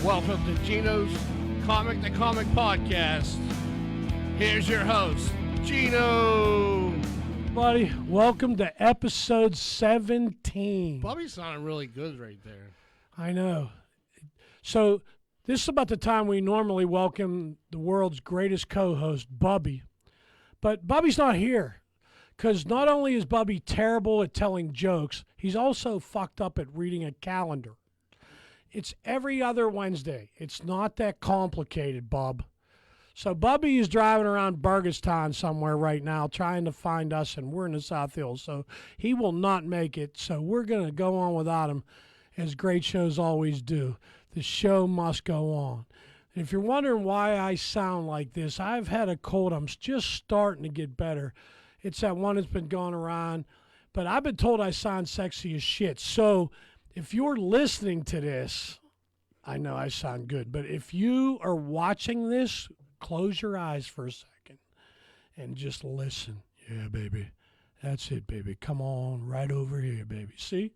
Welcome to Gino's Comic to Comic Podcast. Here's your host, Gino. Buddy, welcome to episode 17. Bobby sounded really good right there. I know. So this is about the time we normally welcome the world's greatest co-host, Bubby. But Bubby's not here because not only is Bubby terrible at telling jokes, he's also fucked up at reading a calendar. It's every other Wednesday. It's not that complicated, Bub. So Bubby is driving around Burgestown somewhere right now trying to find us, and we're in the South Hills, so he will not make it. So we're going to go on without him, as great shows always do. The show must go on. And if you're wondering why I sound like this, I've had a cold. I'm just starting to get better. It's that one that's been going around, but I've been told I sound sexy as shit. So if you're listening to this, I know I sound good, but if you are watching this, close your eyes for a second and just listen. Yeah, baby. That's it, baby. Come on, right over here, baby. See?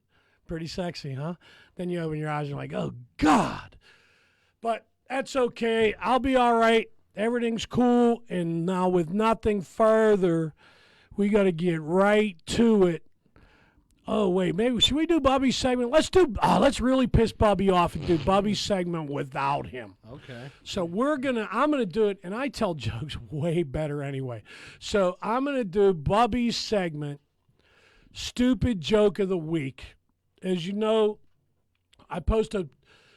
Pretty sexy, huh? Then you open your eyes and you're like, oh, God. But that's okay. I'll be all right. Everything's cool. And now with nothing further, we got to get right to it. Oh, wait, maybe should we do Bubby's segment? Let's really piss Bubby off and do Bubby's segment without him. Okay. So I'm gonna do it, and I tell jokes way better anyway. So I'm gonna do Bubby's segment, Stupid Joke of the Week. As you know, I post a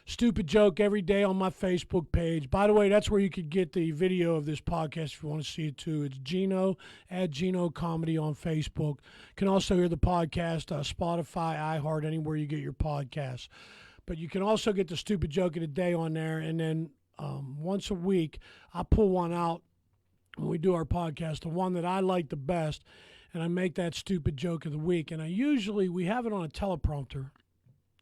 stupid joke every day on my Facebook page. By the way, that's where you could get the video of this podcast if you want to see it too. It's Gino at Gino Comedy on Facebook. You can also hear the podcast, Spotify, iHeart, anywhere you get your podcasts. But you can also get the stupid joke of the day on there. And then once a week, I pull one out when we do our podcast, the one that I like the best, and I make that stupid joke of the week. And we have it on a teleprompter.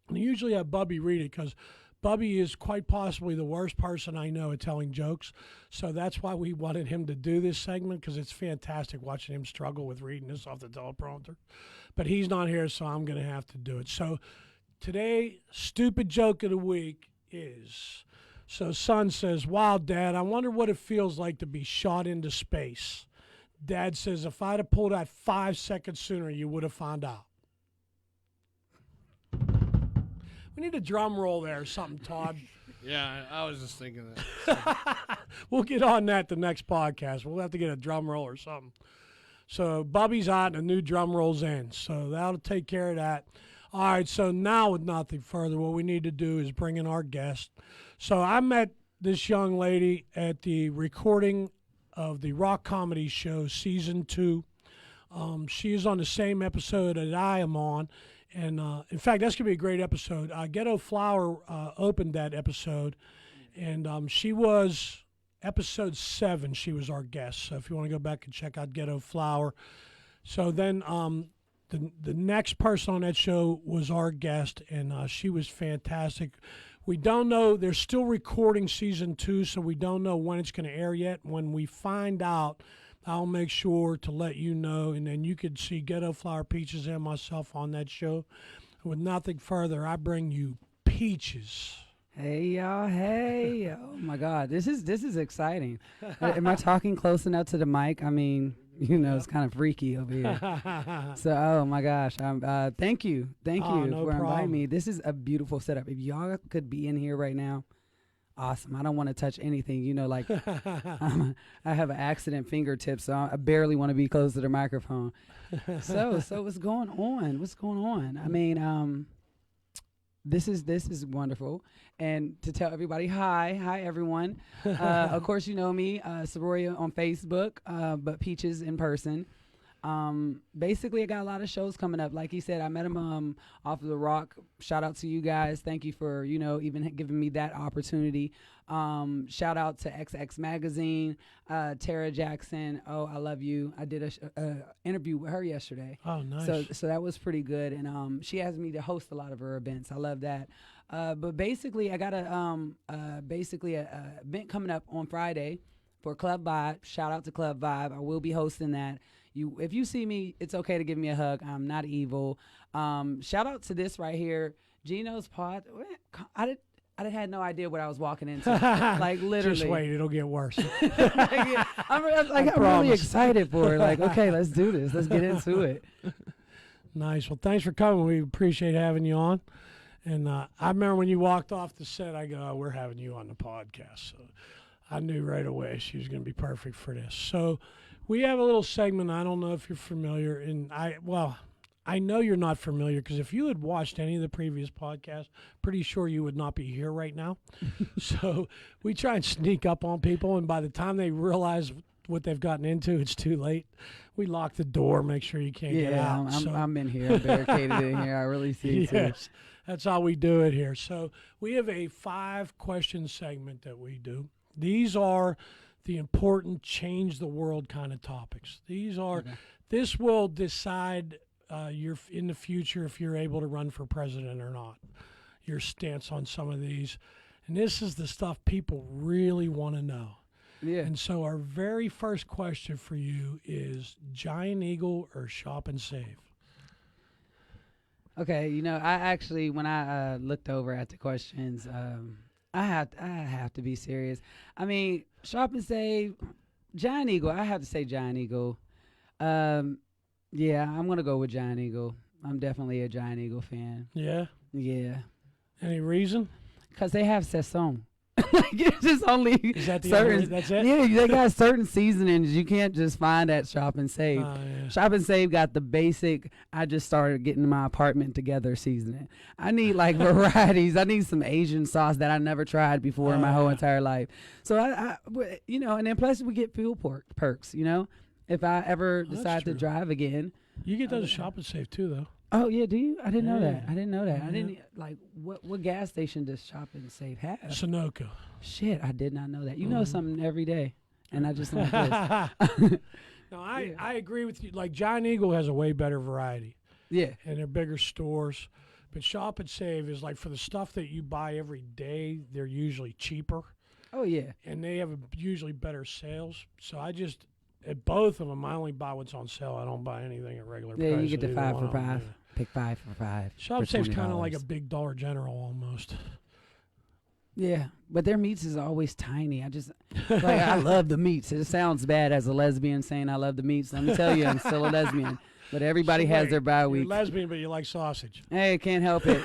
And I usually have Bubby read it because Bubby is quite possibly the worst person I know at telling jokes. So that's why we wanted him to do this segment, because it's fantastic watching him struggle with reading this off the teleprompter. But he's not here, so I'm going to have to do it. So today, stupid joke of the week is, so son says, wow, Dad, I wonder what it feels like to be shot into space. Dad says, if I'd have pulled out 5 seconds sooner, you would have found out. We need a drum roll there or something, Todd. Yeah, I was just thinking that. We'll get on that the next podcast. We'll have to get a drum roll or something. So Bubby's out and a new drum roll's in. So that'll take care of that. All right, so now with nothing further, what we need to do is bring in our guest. So I met this young lady at the recording of the Rock Comedy Show, Season 2. She is on the same episode that I am on. And, in fact, that's going to be a great episode. Ghetto Flower opened that episode, and she was episode 7. She was our guest. So if you want to go back and check out Ghetto Flower. So then the next person on that show was our guest, and she was fantastic. We don't know. They're still recording Season 2, so we don't know when it's going to air yet. When we find out, I'll make sure to let you know, and then you could see Ghetto Flower, Peaches, and myself on that show. With nothing further, I bring you Peaches. Hey y'all! Hey! Oh my God, this is exciting. Am I talking close enough to the mic? I mean, it's kind of freaky over here. So, oh my gosh, thank you No for problem. inviting me. This is a beautiful setup. If y'all could be in here right now. Awesome. I don't want to touch anything, I have an accident fingertip, so I barely want to be close to the microphone. So what's going on? I mean, this is wonderful. And to tell everybody, hi everyone. Of course, you know me, Sororia on Facebook, but Peaches in person. Basically, I got a lot of shows coming up. Like he said, I met him off of The Rock. Shout out to you guys. Thank you for, even giving me that opportunity. Shout out to XX Magazine, Tara Jackson. Oh, I love you. I did a interview with her yesterday. Oh, nice. So that was pretty good. And she asked me to host a lot of her events. I love that. But basically, I got a event coming up on Friday for Club Vibe. Shout out to Club Vibe. I will be hosting that. If you see me, it's okay to give me a hug. I'm not evil. Shout out to this right here, Gino's Pod. I had no idea what I was walking into. Like literally. Just wait, it'll get worse. I'm really excited for it. Like, okay, let's do this. Let's get into it. Nice. Well, thanks for coming. We appreciate having you on. And I remember when you walked off the set, I go, oh, we're having you on the podcast. So I knew right away she was going to be perfect for this. So we have a little segment. I don't know if you're familiar. And I know you're not familiar because if you had watched any of the previous podcasts, pretty sure you would not be here right now. So we try and sneak up on people. And by the time they realize what they've gotten into, it's too late. We lock the door, make sure you can't get out. I'm in here. I'm barricaded in here. I really see it. Yes, that's how we do it here. So we have a 5-question segment that we do. These are the important change the world kind of topics. These are, this will decide in the future if you're able to run for president or not, your stance on some of these. And this is the stuff people really want to know. Yeah. And so our very first question for you is Giant Eagle or Shop and Save? Okay, I actually, when I looked over at the questions, I have to be serious. I mean, Shop and Save, Giant Eagle, I have to say Giant Eagle. Yeah, I'm going to go with Giant Eagle. I'm definitely a Giant Eagle fan. Yeah? Yeah. Any reason? Because they have Saison. Like, it's just only Is that the certain, only, that's it? Yeah, they got certain seasonings you can't just find at Shop and Save. Yeah. Shop and Save got the basic, I just started getting my apartment together seasoning. I need like varieties. I need some Asian sauce that I never tried before in my whole entire life. So and then plus we get fuel perks, if I ever decide to drive again. You get those at Shop and Save too, though. Oh yeah, do you? I didn't know that. Yeah. I didn't know that. Yeah. I didn't like what gas station does Shop and Save have? Sunoco. Shit, I did not know that. You know something every day, and I just like this. No, I agree with you. Like Giant Eagle has a way better variety. Yeah. And they're bigger stores. But Shop and Save is like for the stuff that you buy every day, they're usually cheaper. Oh yeah. And they have usually better sales. So at both of them, I only buy what's on sale. I don't buy anything at regular price. Yeah, you get the either 5 one for of them, 5. yeah. Pick 5 for 5. Shop for Save's kind of $20. like a big Dollar General almost. Yeah, but their meats is always tiny. I love the meats. It sounds bad as a lesbian saying I love the meats. Let me tell you, I'm still a lesbian. But everybody has their bye You're week. lesbian, but you like sausage. Hey, can't help it.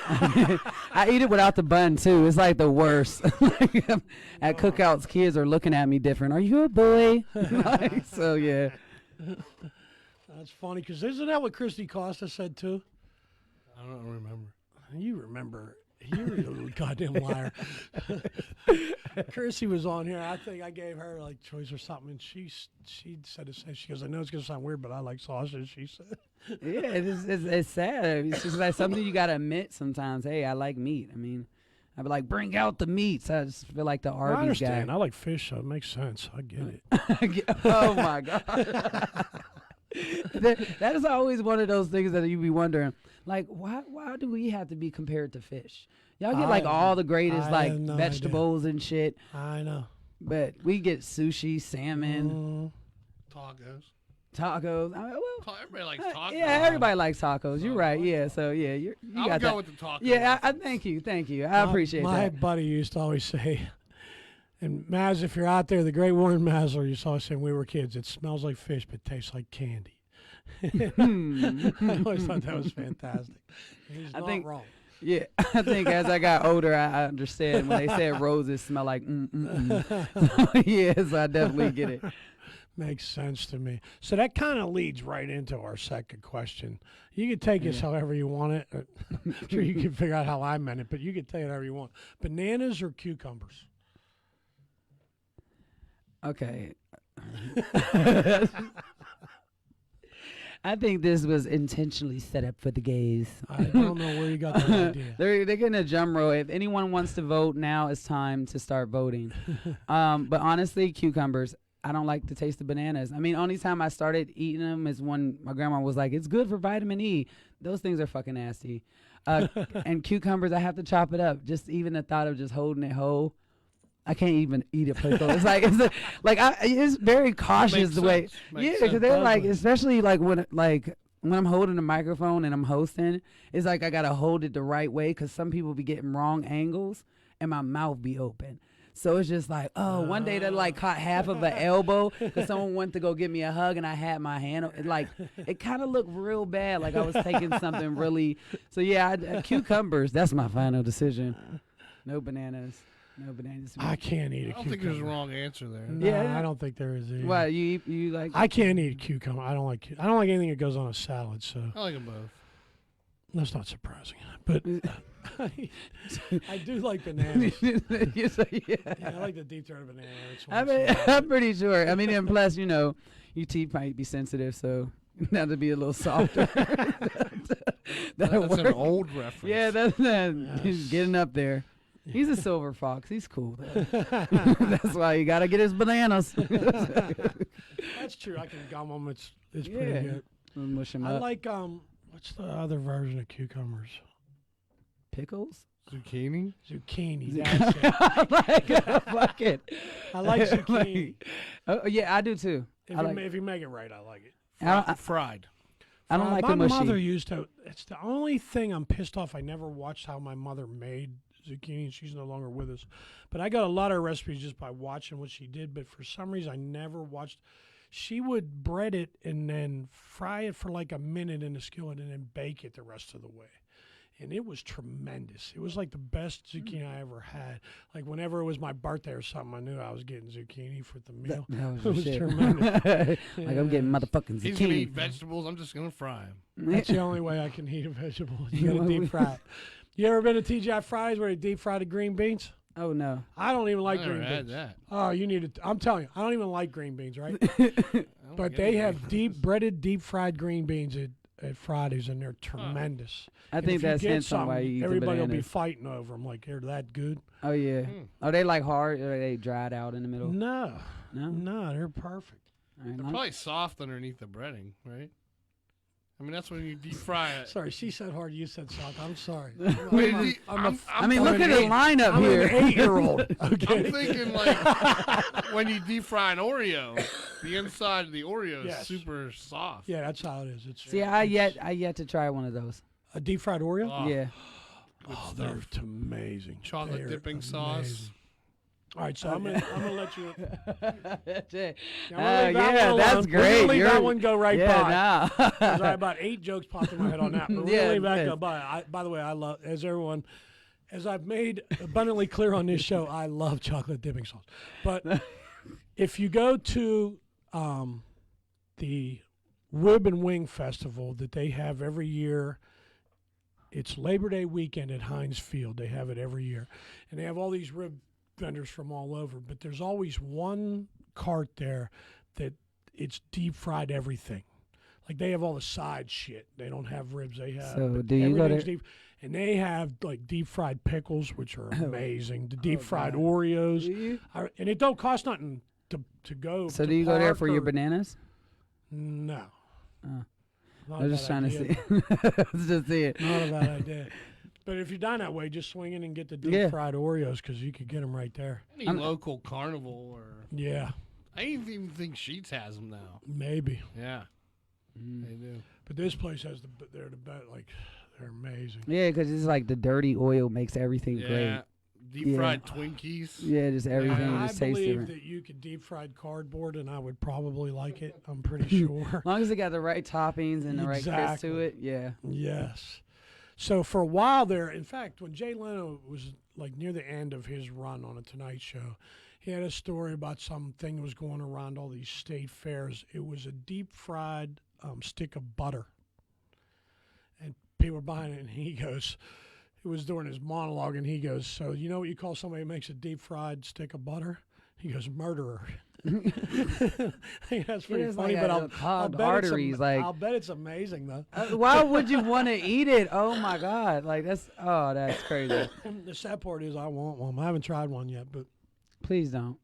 I eat it without the bun too. It's like the worst. At cookouts, kids are looking at me different. Are you a boy? So yeah. That's funny because isn't that what Christy Costa said too? I don't remember. You remember. You're a little goddamn liar. Chrissy was on here. I think I gave her like choice or something, and she said the same. She goes, "I know it's gonna sound weird, but I like sausage." She said, Yeah, it's sad. It's just like something you gotta admit sometimes. Hey, I like meat. I mean, I'd be like, bring out the meats. I just feel like the Arby's I understand. guy. I like fish, so it makes sense. I get it. Oh my god. That is always one of those things that you be wondering, like, why do we have to be compared to fish? Y'all get like all the greatest I like have no vegetables and shit, I know. but we get sushi, salmon, tacos. Everybody likes tacos. Yeah, everybody likes tacos. You're right. Yeah, so yeah, you I got would go that. with the tacos. Yeah, I thank you. I appreciate my that. buddy used to always say, and Maz, if you're out there, the great Warren Masler used to always say when we were kids, it smells like fish but tastes like candy. I always thought that was fantastic. He's I not think- wrong. Yeah, I think as I got older, I understand when they said roses smell like Yes, I definitely get it. Makes sense to me. So that kind of leads right into our second question. You can take this however you want it. I'm sure you can figure out how I meant it, but you can take it however you want. Bananas or cucumbers? Okay. I think this was intentionally set up for the gays. I don't know where you got that idea. They're getting a drum roll. If anyone wants to vote, now it's time to start voting. But honestly, cucumbers. I don't like the taste of bananas. I mean, only time I started eating them is when my grandma was like, "It's good for vitamin E." Those things are fucking nasty. And cucumbers, I have to chop it up. Just even the thought of just holding it whole. I can't even eat a pickle. It's like it's very cautious Makes the way. sense. Yeah, Makes because sense. they're like, especially like when I'm holding a microphone and I'm hosting, it's like I gotta hold it the right way because some people be getting wrong angles, and my mouth be open. So it's just like, oh, one day that like caught half of an elbow because someone went to go give me a hug and I had my hand. Like, it kind of looked real bad. Like I was taking something really. So yeah, cucumbers, that's my final decision. No bananas. No bananas. I can't eat a I don't cucumber. think there's a wrong answer there. No, Yeah. I don't think there is either. What, you like? I can't eat a cucumber. I don't like anything that goes on a salad, so I like them both. that's not surprising. But I do like bananas. You say, yeah. Yeah, I like the deep throated banana. It's I mean, I'm pretty sure. I mean, and plus, your teeth might be sensitive, so now to be a little softer. That'll That's an work. old reference. Yeah, that's Yes. he's getting up there. He's a silver fox. He's cool. That's why you gotta get his bananas. That's true. I can gum them. It's pretty Yeah. good. Mush him I up. like what's the other version of cucumbers? Pickles. Zucchini. Zucchini. That's it. Fuck it. I like zucchini. Oh yeah, I do too. If you make it right, I like it. Fried. I don't like my it mushy. mother used to. It's the only thing I'm pissed off. I never watched how my mother made zucchini. She's no longer with us, but I got a lot of recipes just by watching what she did. But for some reason, I never watched. She would bread it and then fry it for like a minute in the skillet and then bake it the rest of the way. And it was tremendous. It was like the best zucchini I ever had. Like whenever it was my birthday or something, I knew I was getting zucchini for the meal. That was It your was shit. tremendous. Like I'm getting motherfucking He's gonna eat zucchini. vegetables. I'm just gonna fry them. That's the only way I can eat a vegetable. You gotta deep fry it. You ever been to TGI Fridays where they deep fry the green beans? Oh no. I don't even like I never green had beans. that. Oh, you need to. I'm telling you, I don't even like green beans, right? I don't But get they it. have deep fried green beans at Fridays, and they're tremendous. I And think if you that's get hints on why some, you eat the everybody will be bananas. fighting over them. Like they're that good. Oh yeah. Are they like hard? Or are they dried out in the middle? No, No. no, they're perfect. All right, They're long- probably soft underneath the breading, right? I mean, that's when you deep fry it. Sorry, she said hard. You said soft. I'm sorry. Wait, I mean, look at the lineup I'm here. an 8-year-old. Okay. I'm thinking like when you deep fry an Oreo, the inside of the Oreo is Yes. super soft. Yeah, that's how it is. It's See, I yet to try one of those. a deep fried Oreo. Oh, Yeah. Oh, they're amazing. Chocolate They're dipping amazing. sauce. All right, so I'm gonna let you. Yeah, I'm gonna leave that yeah, one that's alone. We're great. gonna leave that You're- one go right by. Yeah, 'Cause I nah. had about 8 jokes popped in my head on that. But we're Yeah, gonna leave that yeah. go by. By the way, I love as I've made abundantly clear on this show, I love chocolate dipping sauce. But if you go to the Rib and Wing Festival that they have every year, it's Labor Day weekend at Heinz Field. They have it every year, and they have all these rib vendors from all over. But there's always one cart there that it's deep fried everything. Like they have all the side shit. They don't have ribs. They have. So but do you go everything's there- deep, and they have like deep fried pickles, which are amazing. The deep fried God. Oreos, Do you? and it don't cost nothing to go. So to do you go there park for your or- No. No. Oh. Not I a was just bad trying to idea. see. I was just seeing. Not a bad idea. But if you're down that way, just swing in and get the deep Yeah. fried Oreos because you could get them right there. Any I'm- local carnival or Yeah, I even think Sheetz has them now. maybe. Yeah, Mm. they do. But this place has they're the best. Like they're amazing. Yeah, because it's like the dirty oil makes everything Yeah, great. deep Yeah. fried Twinkies. Yeah, just everything I just tastes believe different. that you could deep fried cardboard, and I would probably like it. I'm pretty sure. As long as it got the right toppings and the right crisp Exactly. to it, yeah. Yes. So for a while there, in fact, when Jay Leno was like near the end of his run on a Tonight Show, he had a story about something that was going around all these state fairs. It was a deep fried stick of butter, and people were buying it. And he goes, it was during his monologue, and he goes, "So you know what you call somebody who makes a deep fried stick of butter?" He goes, "Murderer." I think that's pretty it's funny, like but a I'll clogged bet arteries, it's like- I'll bet it's amazing though. Why would you want to eat it? Oh my God! Like that's crazy. The sad part is I want one. I haven't tried one yet, but Please don't.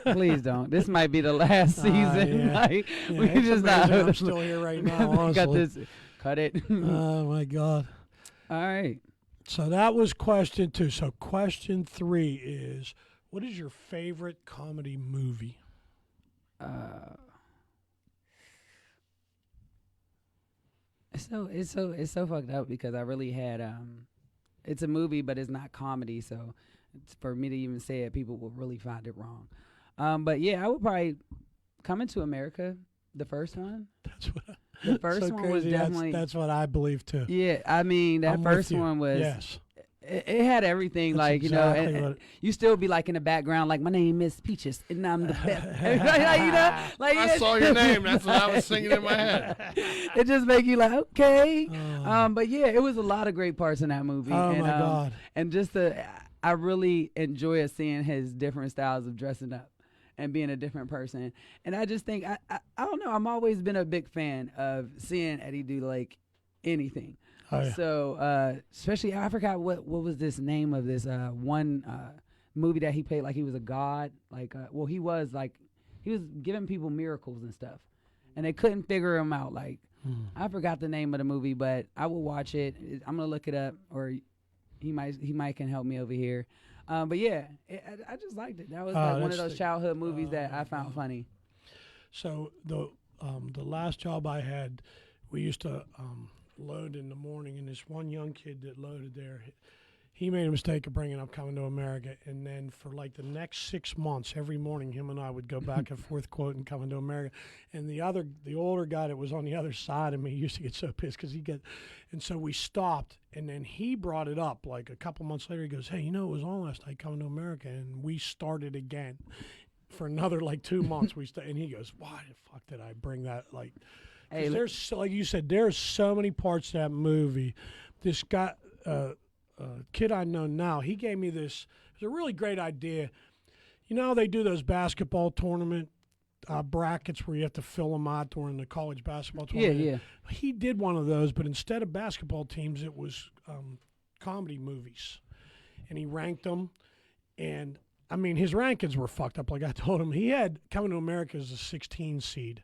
Please don't. This might be the last season. yeah. Like yeah, we it's just amazing not. I'm still here right now. Honestly. Got this. Cut it. Oh my God! All right. So that was question 2. So question 3 is, what is your favorite comedy movie? It's so fucked up because I really had it's a movie but it's not comedy, so For me to even say it, people will really find it wrong. But yeah, I would probably Coming to America, the first one. That's what. The first so one crazy. was definitely. That's what I believe too. Yeah, I mean that I'm with first you. one was. Yes. It had everything, That's like exactly and what- you still be like in the background, like my name is Peaches and I'm the best. Like I saw your name. That's what I was singing in my head. It just make you like okay. Oh. But yeah, it was a lot of great parts in that movie. Oh, and, my God. And just I really enjoy seeing his different styles of dressing up and being a different person. And I just think I don't know. I'm always been a big fan of seeing Eddie do like anything. Oh, yeah. So especially I forgot what was this name of this one movie that he played like he was a god. Like he was giving people miracles and stuff, and they couldn't figure him out. Like I forgot the name of the movie, but I will watch it. I'm gonna look it up, or he might can help me over here. But yeah, I just liked it. That was like one of those childhood movies that I found funny. So the last job I had, we used to load in the morning, and this one young kid that loaded there, he made a mistake of bringing up Coming to America, and then for like the next 6 months, every morning him and I would go back and forth quoting Coming to America, and the older guy that was on the other side of me used to get so pissed because and so we stopped, and then he brought it up like a couple months later. He goes, "Hey, it was on last night, Coming to America," and we started again for another like 2 months. And he goes, "Why the fuck did I bring that?" Like, Hey, there's like you said, there's so many parts of that movie. This guy, kid I know now, he gave me this. It was a really great idea. You know how they do those basketball tournament brackets where you have to fill them out during the college basketball tournament? Yeah. He did one of those, but instead of basketball teams, it was comedy movies, and he ranked them. And I mean, his rankings were fucked up. Like I told him, he had Coming to America as a 16 seed.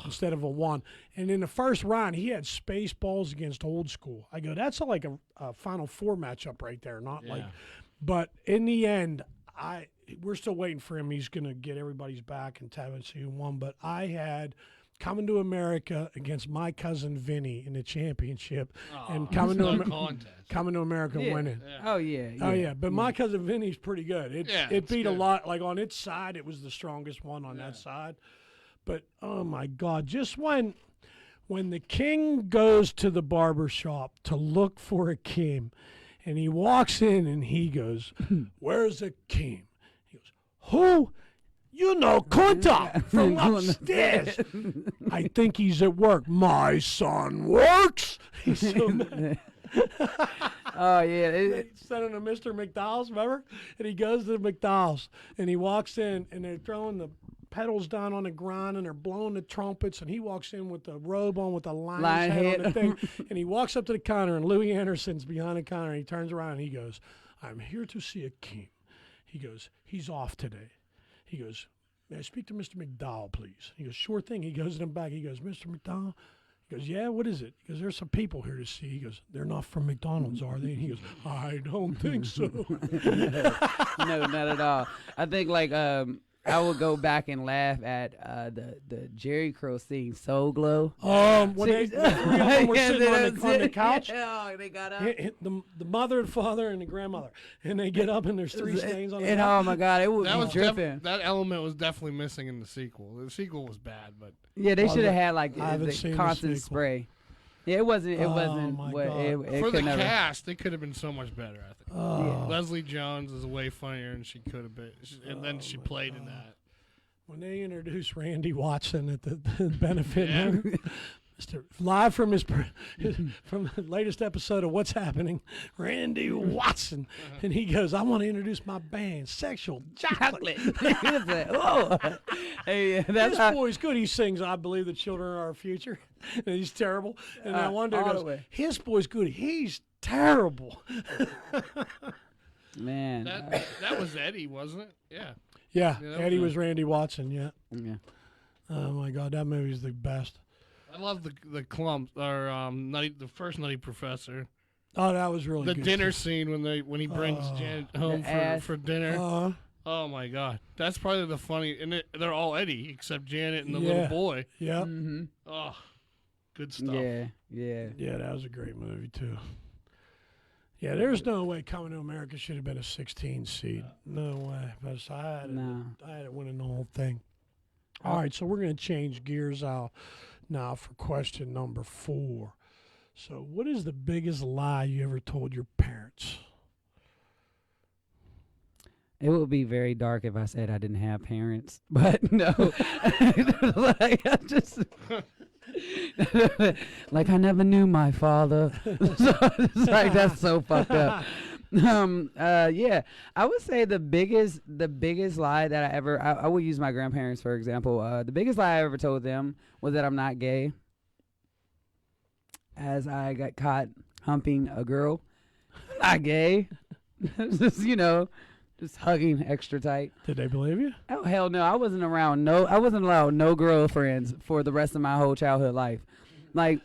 Instead of a 1. And in the first round, he had Spaceballs against Old School. I go, that's like a Final Four matchup right there, not like. But in the end, we're still waiting for him. He's going to get everybody's back and tab and see who won. But I had Coming to America against My Cousin Vinny in the championship, and Coming to America winning. Oh yeah. Oh yeah, but My Cousin Vinny's pretty good. It beat a lot. Like on its side, it was the strongest one on that side. But oh my God, just when the king goes to the barber shop to look for a king, and he walks in and he goes, "Where's the king?" He goes, "Who? You know, Kunta from upstairs." "I think he's at work." "My son works." He's so mad. Oh yeah. They sent him to Mr. McDowell's, remember? And he goes to McDowell's and he walks in and they're throwing the pedals down on the ground and they're blowing the trumpets, and he walks in with the robe on with the lion's head on the thing, and he walks up to the counter, and Louis Anderson's behind the counter, and he turns around and he goes, "I'm here to see a king." He goes, "He's off today." He goes, "May I speak to Mr. McDowell, please?" He goes, "Sure thing." He goes in the back. He goes, "Mr. McDowell?" He goes, "Yeah, what is it?" He goes, "There's some people here to see." He goes, "They're not from McDonald's, are they?" And he goes, "I don't think so." No, not at all. I think like I would go back and laugh at the Jerry Crow scene, Soul Glow. When the three of them were sitting on the couch, they got up. the mother and father and the grandmother, and they get up and there's 3 stains on the And couch. oh my God, it was dripping. That element was definitely missing in the sequel. The sequel was bad, but Yeah, they should have had like I haven't the seen the constant sequel. spray. Yeah, it wasn't. It Oh, wasn't. my What, God. it for the could never. cast, it could have been so much better. I think Oh. Leslie Jones is way funnier than she could have been, and then she played in that. When they introduced Randy Watson at the benefit, live from from the latest episode of What's Happening, Randy Watson, and he goes, "I want to introduce my band, Sexual Chocolate." He was like, "Oh, hey, that's This how." boy's good. He sings, "I believe the children are our future," and he's terrible. And I wonder, all the goes, way. "His boy's good. He's terrible." Man. That was Eddie, wasn't it? Yeah. Yeah, Yeah, that Eddie was was Randy Watson. Yeah. Yeah. Oh my God, that movie's the best. I love the clumps or the first Nutty Professor. Oh, that was really The good. dinner scene when he brings Janet home The ass. for dinner. Uh, Oh my God, that's probably the funny. And they're all Eddie except Janet and the Yeah. little boy. yeah. Mm-hmm. Oh, good stuff. Yeah. Yeah. Yeah, that was a great movie too. Yeah, there's no way Coming to America should have been a 16 seed. No way. But I had it winning the whole thing. All right, so we're going to change gears out now for question number 4. So, what is the biggest lie you ever told your parents? It would be very dark if I said I didn't have parents, but no. Like, I just like I never knew my father. So it's like that's so fucked up. Yeah, I would say the biggest lie that I would use my grandparents for example. The biggest lie I ever told them was that I'm not gay, as I got caught humping a girl. Not gay. Just just hugging extra tight. Did they believe you? Oh hell no! I wasn't allowed no girlfriends for the rest of my whole childhood life. Like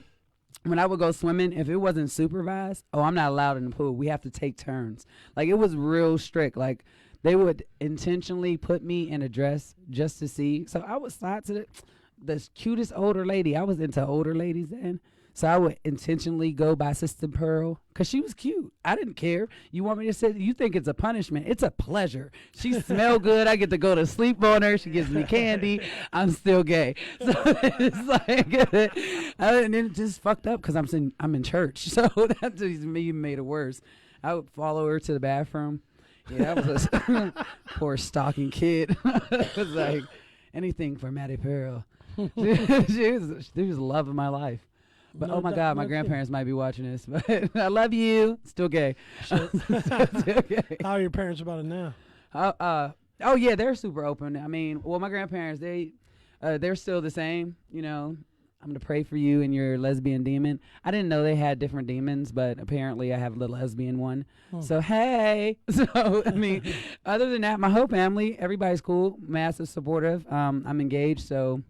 when I would go swimming, if it wasn't supervised, I'm not allowed in the pool. We have to take turns. Like it was real strict. Like they would intentionally put me in a dress just to see. So I would slide to the cutest older lady. I was into older ladies then. So I would intentionally go by Sister Pearl because she was cute. I didn't care. You want me to say, you think it's a punishment. It's a pleasure. She smell good. I get to go to sleep on her. She gives me candy. I'm still gay. So it's like, and then it just fucked up because I'm in church. So that just made it worse. I would follow her to the bathroom. Yeah, that was a poor stalking kid. It was like anything for Maddie Pearl. She was the love of my life. But oh my God, my grandparents might be watching this. But I love you. Still gay. Still gay. How are your parents about it now? Oh yeah, they're super open. I mean, well, my grandparents they're still the same. I'm gonna pray for you and your lesbian demon. I didn't know they had different demons, but apparently I have the lesbian one. So hey, I mean, other than that, my whole family, everybody's cool, massive supportive. I'm engaged, so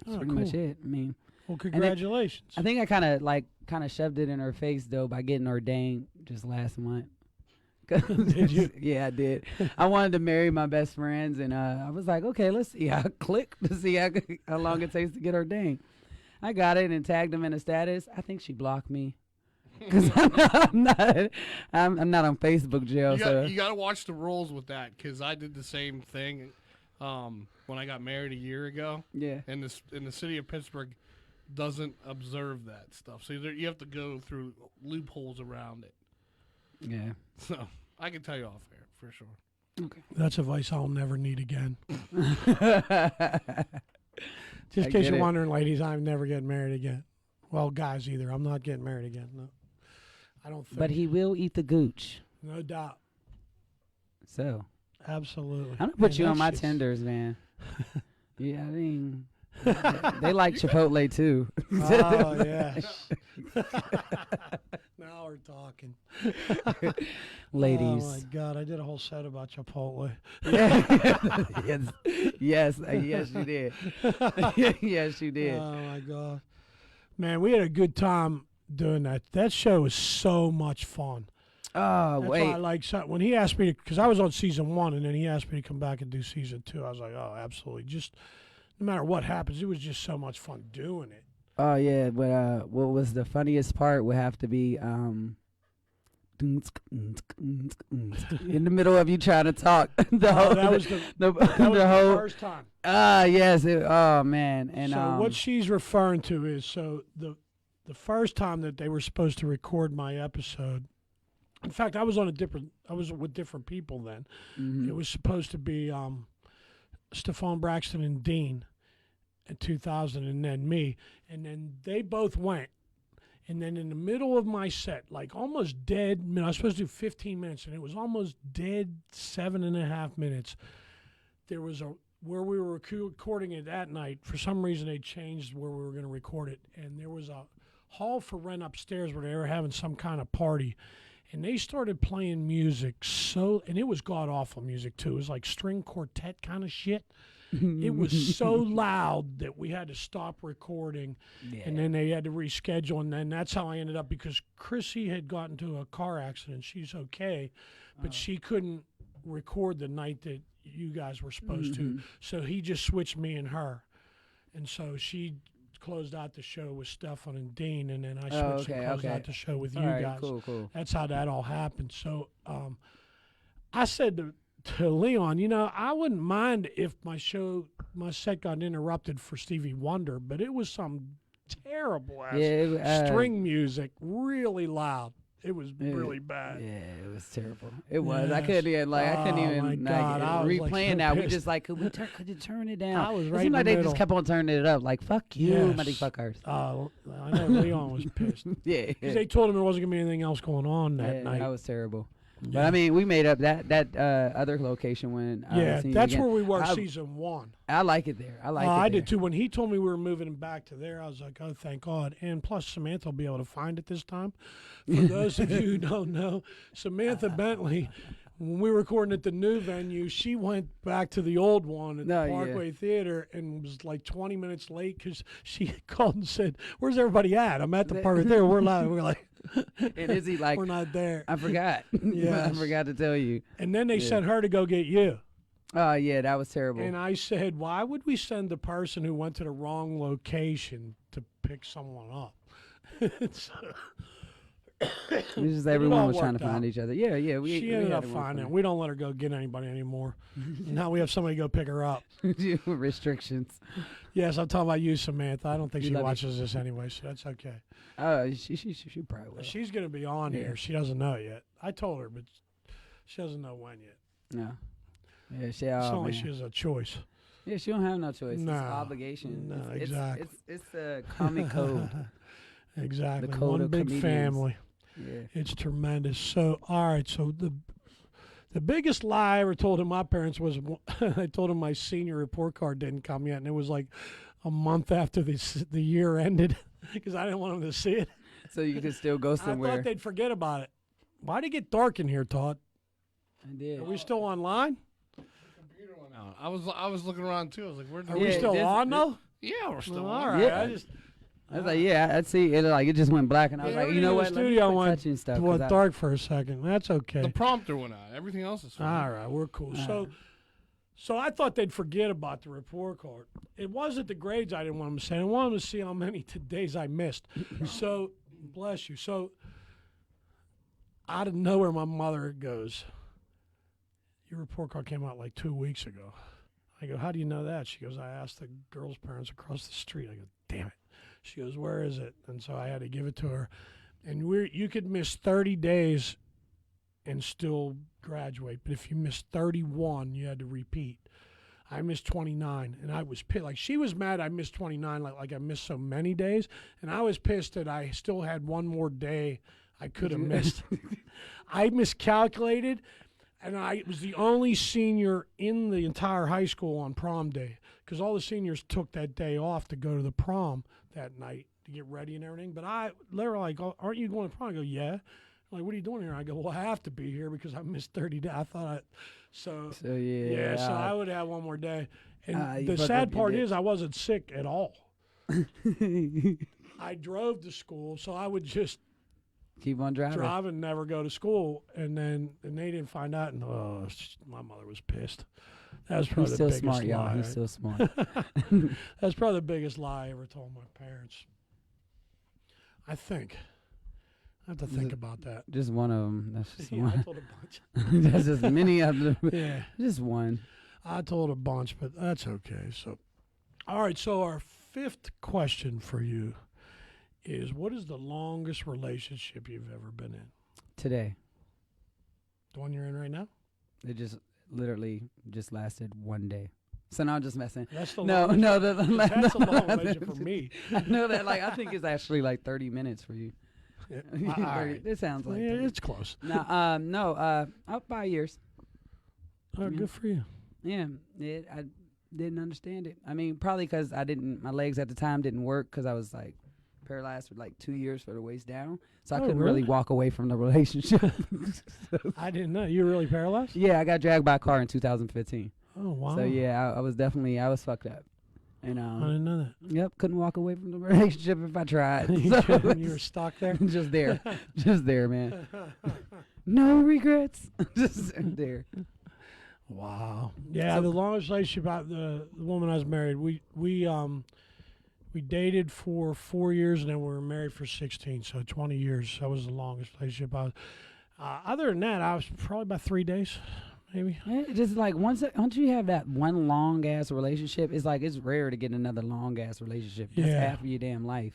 that's pretty much it. I mean. Well, congratulations. I think I kind of shoved it in her face though by getting ordained just last month. Did you? Yeah, I did. I wanted to marry my best friends, and I was like, okay, let's see. I clicked to see how long it takes to get ordained. I got it and tagged them in a status. I think she blocked me because I'm not on Facebook jail. You got to watch the rules with that because I did the same thing when I got married a year ago. Yeah. In the city of Pittsburgh. Doesn't observe that stuff, so you have to go through loopholes around it. Yeah. So I can tell you off air for sure. Okay. That's advice I'll never need again. Just in case you're wondering, ladies, I'm never getting married again. Well, guys, either. I'm not getting married again. No, I don't think. But he will eat the gooch. No doubt. So. Absolutely. I'm gonna put you on my tenders, man. Yeah, I mean. They like Chipotle too. Oh yeah. Now we're talking. Ladies. Oh my God, I did a whole set about Chipotle. Yes, you did. Yes, you did. Oh my God, man, we had a good time doing that. That show was so much fun. Oh, That's wait. why I like when he asked me because I was on season 1 and then he asked me to come back and do season 2. I was like, oh, absolutely, just. No matter what happens, it was just so much fun doing it. Oh yeah, but what was the funniest part would have to be in the middle of you trying to talk. That was the first time. Yes. Oh man. And so what she's referring to is the first time that they were supposed to record my episode. In fact, I was with different people then. Mm-hmm. It was supposed to be Stephon Braxton and Dean in 2000 and then me. And then they both went. And then in the middle of my set, like almost dead, I was supposed to do 15 minutes, and it was almost dead 7.5 minutes. There was where we were recording it that night. For some reason, they changed where we were going to record it. And there was a hall for rent upstairs where they were having some kind of party. And they started playing music and it was god-awful music too. It was like string quartet kind of shit. It was so loud that we had to stop recording, and then they had to reschedule, and then that's how I ended up, because Chrissy had gotten into a car accident. She's okay, but she couldn't record the night that you guys were supposed to, so he just switched me and her. And so she closed out the show with Stefan and Dean, and then I switched and closed out the show with you All right, guys. cool. That's how that all happened. So I said to Leon, you know, I wouldn't mind if my set got interrupted for Stevie Wonder, but it was some terrible ass string music, really loud. It was really bad. Yeah, it was terrible. It was. Yes. I couldn't even my God, I was, replaying so that. We pissed. just like, could you turn it down? I was It right seemed in like the they middle. just kept on turning it up. Like, fuck you, Yes. motherfuckers. I know Leon was pissed. Yeah, Because they told him there wasn't going to be anything else going on that night. that was terrible. Yeah. But I mean, we made up that other location when Yeah, seen you that's again. were we were I- season 1. I like it there. I like it. I there. did too. When he told me we were moving him back to there, I was like, oh, thank God. And plus, Samantha will be able to find it this time. For those of you who don't know, Samantha Bentley, when we were recording at the new venue, she went back to the old one at the Parkway Theater and was like 20 minutes late because she called and said, where's everybody at? I'm at the Parkway Theater. We're live. We're like, And Izzy like, we're not there. I forgot. I Yes. forgot to tell you. And then they sent her to go get you. Oh yeah, that was terrible. And I said, why would we send the person who went to the wrong location to pick someone up? It's, It's just all everyone was trying worked to find out. each other. Yeah, she we ended had up everyone finding it. find We don't let her go get anybody anymore. Now we have somebody go pick her up. restrictions. Yes, I'm talking about you, Samantha. I don't think We she love you. watches this anyway, so that's okay. She probably will. She's going to be on Yeah. here. She doesn't know yet. I told her, but she doesn't know when yet. No. Yeah, she. It's Oh, not like man. she has a choice. Yeah, she don't have no choice. No. It's obligation. No, It's- exactly. It's the comic code. Exactly. The code One of big comedians. family. Yeah. It's tremendous. So, all right. So the biggest lie I ever told to my parents was I told them my senior report card didn't come yet, and it was like a month after the year ended because I didn't want them to see it. So you could still go I somewhere. thought they'd forget about it. Why'd it get dark in here, Todd? I did. Are we still online? Computer went out. I was looking around too. I was like, where did Are we still on though? Yeah, we're still Well, on. all right. Yeah. I was like, yeah, I'd see it. Like it just went black, and I was like, you know what? The Let me studio quit went touching stuff. 'cause went I- dark for a second. That's okay. The prompter went out. Everything else is fine. All right, we're cool. So I thought they'd forget about the report card. It wasn't the grades I didn't want them to see. I wanted them to see how many days I missed. So, bless you. So, out of nowhere, my mother goes, your report card came out like 2 weeks ago. I go, how do you know that? She goes, I asked the girls' parents across the street. I go, damn it. She goes, where is it? And so I had to give it to her. And you could miss 30 days and still graduate. But if you missed 31, you had to repeat. I missed 29, and I was pissed. Like, she was mad I missed 29, like I missed so many days. And I was pissed that I still had one more day I could have missed. I miscalculated, and I was the only senior in the entire high school on prom day because all the seniors took that day off to go to the prom that night to get ready and everything. But they were like, oh, aren't you going to prom? I go, yeah. Like, what are you doing here? I go, well, I have to be here because I missed 30 days. I thought So yeah. so I would have one more day. And you the fucked sad up, you part did. is I wasn't sick at all. I drove to school, so I would just Keep on driving. drive and never go to school. And they didn't find out. And my mother was pissed. That was probably He's the still biggest smart, y'all. lie. He's still smart. That's probably the biggest lie I ever told my parents. I think. I have to think about that. Just one of them. That's just Yeah, I one. told a bunch. That's just many of them. Yeah. Just one. I told a bunch, but that's okay. So, all right. So our fifth question for you is: what is the longest relationship you've ever been in? Today. The one you're in right now? It just literally just lasted one day. So now I'm just messing. That's the No, longest. no, That's a long relationship for me. I know that. Like I think it's actually like 30 minutes for you. Yeah, all right. It sounds like. Yeah, 30. it's close. No, up by years. Oh, Yeah. good for you. Yeah, I didn't understand it. I mean, probably because my legs at the time didn't work because I was like paralyzed for like 2 years for the waist down, so I Oh, couldn't really? really walk away from the relationship. I didn't know. You were really paralyzed? Yeah, I got dragged by a car in 2015. Oh, wow. So yeah, I was fucked up, and I didn't know that. yep, couldn't walk away from the relationship if I tried. you So you were stuck there? just there, man. No regrets, just there. Wow. Yeah, the longest relationship the woman I was married, we We dated for 4 years, and then we were married for 16, so 20 years. That was the longest relationship I was. Other than that, I was probably about 3 days, maybe. Yeah, just like once you have that one long ass relationship, it's like it's rare to get another long ass relationship. That's Yeah. half of your damn life.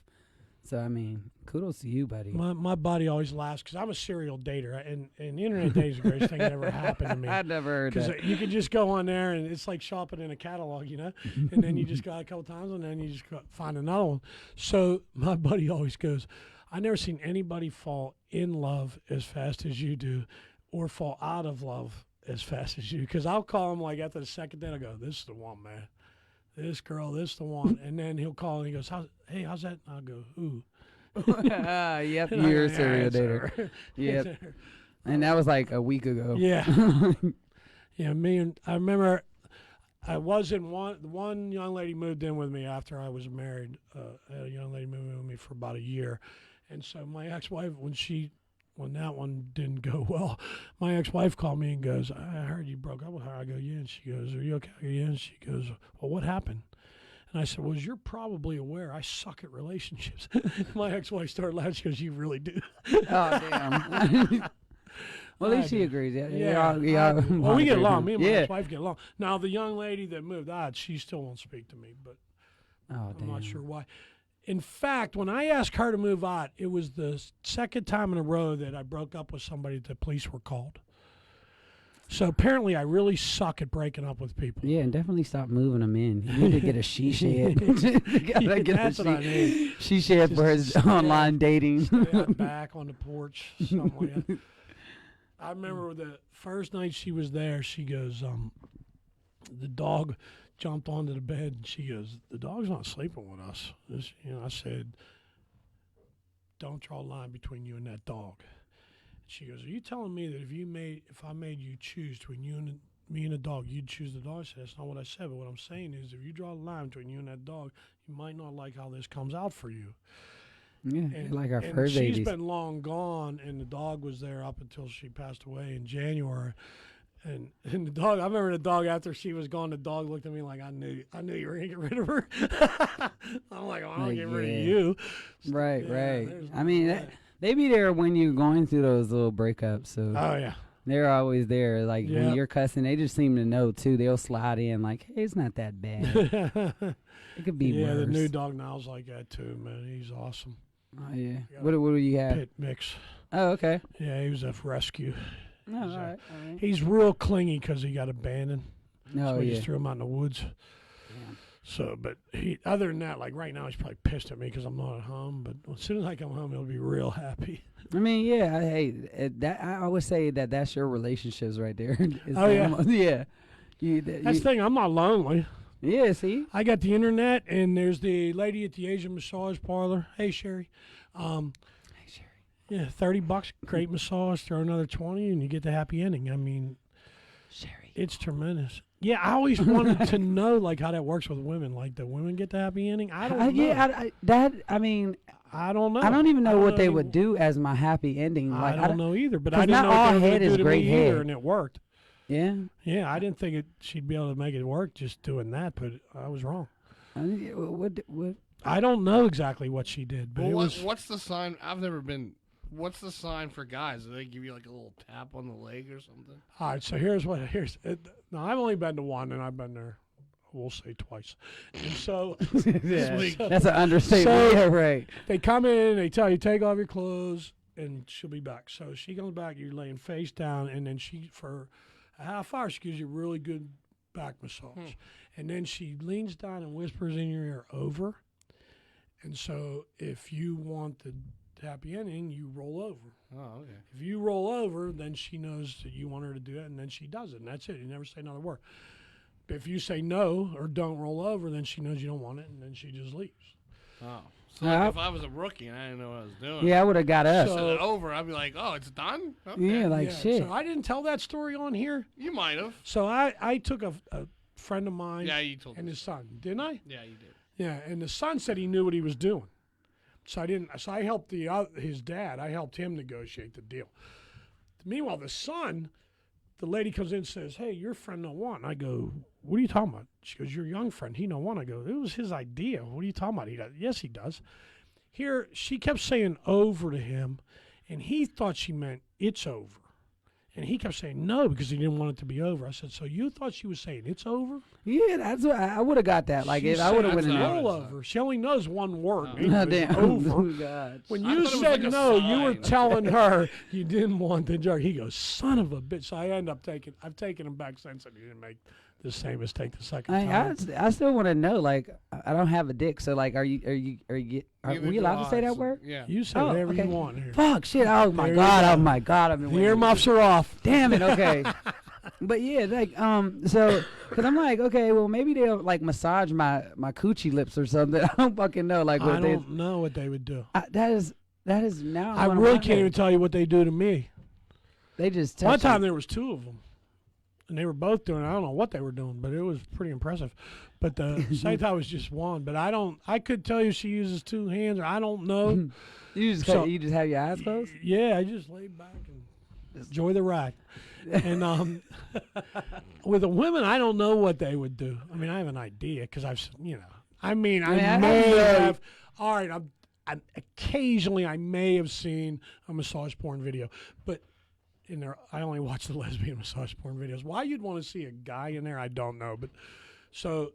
So I mean, kudos to you, buddy. My buddy always laughs because I'm a serial dater, and internet dating is the greatest thing that ever happened to me. I never heard Because that. you could just go on there, and it's like shopping in a catalog, you know? And then you just go a couple times, and then you just go find another one. So my buddy always goes, I never seen anybody fall in love as fast as you do or fall out of love as fast as you. Because I'll call him, like, after the second day, I go, this is the one, man. This girl, this is the one. And then he'll call, and he goes, hey, how's that? And I'll go, ooh. Yep, And I you're a go, serial it's dater. her. Yep. It's her. And that was like a week ago. Yeah. Yeah, I remember I was in one young lady moved in with me after I was married. A young lady moved in with me for about a year. And so my ex-wife, when that one didn't go well, my ex-wife called me and goes, I heard you broke up with her. I go, yeah. And she goes, are you okay? I go, yeah. And she goes, well, what happened? And I said, well, as you're probably aware, I suck at relationships. My ex-wife started laughing. She goes, you really do. Oh damn. Well, at least she do. agrees. Yeah. I do. Well, we get along. Me and my Yeah. ex-wife get along. Now, the young lady that moved out, she still won't speak to me, but Oh I'm damn. not sure why. In fact, when I asked her to move out, it was the second time in a row that I broke up with somebody that the police were called. So apparently I really suck at breaking up with people. Yeah, and definitely stop moving them in. You need to get a she shed. You gotta get That's a what I need. she shed for his Just- online dating. Stay out back on the porch, something like that. I remember the first night she was there, she goes, the dog jumped onto the bed, and she goes, the dog's not sleeping with us. I said, don't draw a line between you and that dog. She goes, are you telling me that if I made you choose between me and the dog, you'd choose the dog? I said, that's not what I said, but what I'm saying is if you draw a line between you and that dog, you might not like how this comes out for you. Yeah, like our And fur she's babies. been long gone, and the dog was there up until she passed away in January. And the dog, I remember the dog after she was gone. The dog looked at me like I knew you were gonna get rid of her. I'm like, I'm gonna Like, get rid yeah. of you. Right, Yeah, right. there's I mean, that. they be there when you're going through those little breakups. So Oh yeah, they're always there. Like Yeah. when you're cussing, they just seem to know too. They'll slide in like, hey, it's not that bad. It could be yeah. worse. The new dog now's like that too, man. He's awesome. Oh yeah. got What do you have? Pit mix. Oh okay. Yeah, he was a rescue. No, all He's, right. All right. He's real clingy because he got abandoned. No, So we yeah. just threw him out in the woods. Yeah. So, but other than that, like right now, he's probably pissed at me because I'm not at home. But as soon as I come home, he'll be real happy. I mean, yeah. That I always say that's your relationships right there. It's Oh, yeah. almost- yeah. That's the thing. I'm not lonely. Yeah. See. I got the internet, and there's the lady at the Asian massage parlor. Hey, Sherry. Hey, Sherry. Yeah, $30, great massage. Throw another 20, and you get the happy ending. I mean, Sherry. it's tremendous. Yeah, I always wanted to know like how that works with women. Like, the women get the happy ending. I don't know. Yeah. I mean, I don't know. I don't even know what they even- would do as my happy ending. Like I don't know either. But 'cause I didn't not know what all they were head going to is do to great me either, head. and it worked. Yeah. Yeah, I didn't think she'd be able to make it work just doing that, but I was wrong. What? I don't know exactly what she did, but Well, it was. what's the sign? I've never been. What's the sign for guys? Do they give you like a little tap on the leg or something? All right, so now I've only been to one, and I've been there, we'll say twice. And so week. That's an understatement. So- Yeah, right. they come in, they tell you take off your clothes, and she'll be back. So she comes back, you're laying face down, and then for a half hour she gives you a really good back massage, and then she leans down and whispers in your ear over. And so if you want the happy ending, you roll over. Oh, okay. If you roll over, then she knows that you want her to do it, and then she does it, and that's it. You never say another word. If you say no or don't roll over, then she knows you don't want it, and then she just leaves. Oh, so like if I was a rookie and I didn't know what I was doing, Yeah, I would have got up. So- said it over, I'd be like, "Oh, it's done." Okay. Yeah, like shit. So I didn't tell that story on here. You might have. So I took a friend of mine Yeah, you told and me. his son, didn't I? Yeah, you did. Yeah, and the son said he knew what he was doing. So I didn't. So I helped his dad. I helped him negotiate the deal. Meanwhile, the son, the lady comes in and says, "Hey, your friend don't want." I go, what are you talking about? She goes, your young friend, he don't want to go. It was his idea. What are you talking about? He does. Yes, he does. Here, she kept saying over to him, and he thought she meant it's over. And he kept saying no because he didn't want it to be over. I said, so you thought she was saying it's over? Yeah, that's what I would have got that. Like She if I would have said went in it's there. all over. She only knows one word. Oh, English, damn. over. Oh, God. When I you thought it was said like a no, you were sign. telling her you didn't want the jar. He goes, son of a bitch. So I've taken him back since, and he didn't make the same mistake the second time. I still want to know. Like, I don't have a dick, so like, are we allowed to say that word? Yeah. You say Oh, whatever okay. you want here. Fuck, shit. Oh my There you God. go. Oh my God. I've been The waiting. earmuffs are off. Damn it. Okay. But yeah, like so, cause I'm like, okay, well maybe they'll like massage my coochie lips or something. I don't fucking know. Like what I don't know what they would do. that is now. I really can't even tell you what they do to me. They just touch One time you. there was two of them, and they were both doing. I don't know what they were doing, but it was pretty impressive. But the second time was just one. But I could tell you she uses two hands, or I don't know. you just So- you just have your eyes closed. Yeah, I just laid back and enjoy the ride. And with the women, I don't know what they would do. I mean, I have an idea because I may have. All right, I'm occasionally I may have seen a massage porn video, but in there I only watch the lesbian massage porn videos. Why you'd want to see a guy in there, I don't know. But so You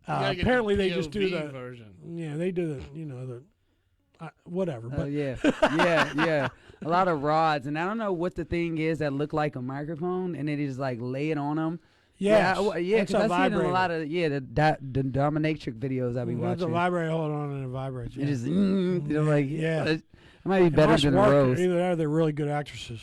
gotta get apparently the they just do POV the version. yeah they do the whatever. Oh But yeah. A lot of rods, and I don't know what the thing is that look like a microphone, and it is like lay it on them. yes, yeah, it's because a I see it in vibrator. a lot of the dominatrix videos I be It's watching. a vibrator. Hold on, and it vibrates. It just like Yeah. it might be It better must than a work. rose. Either that or they're really good actresses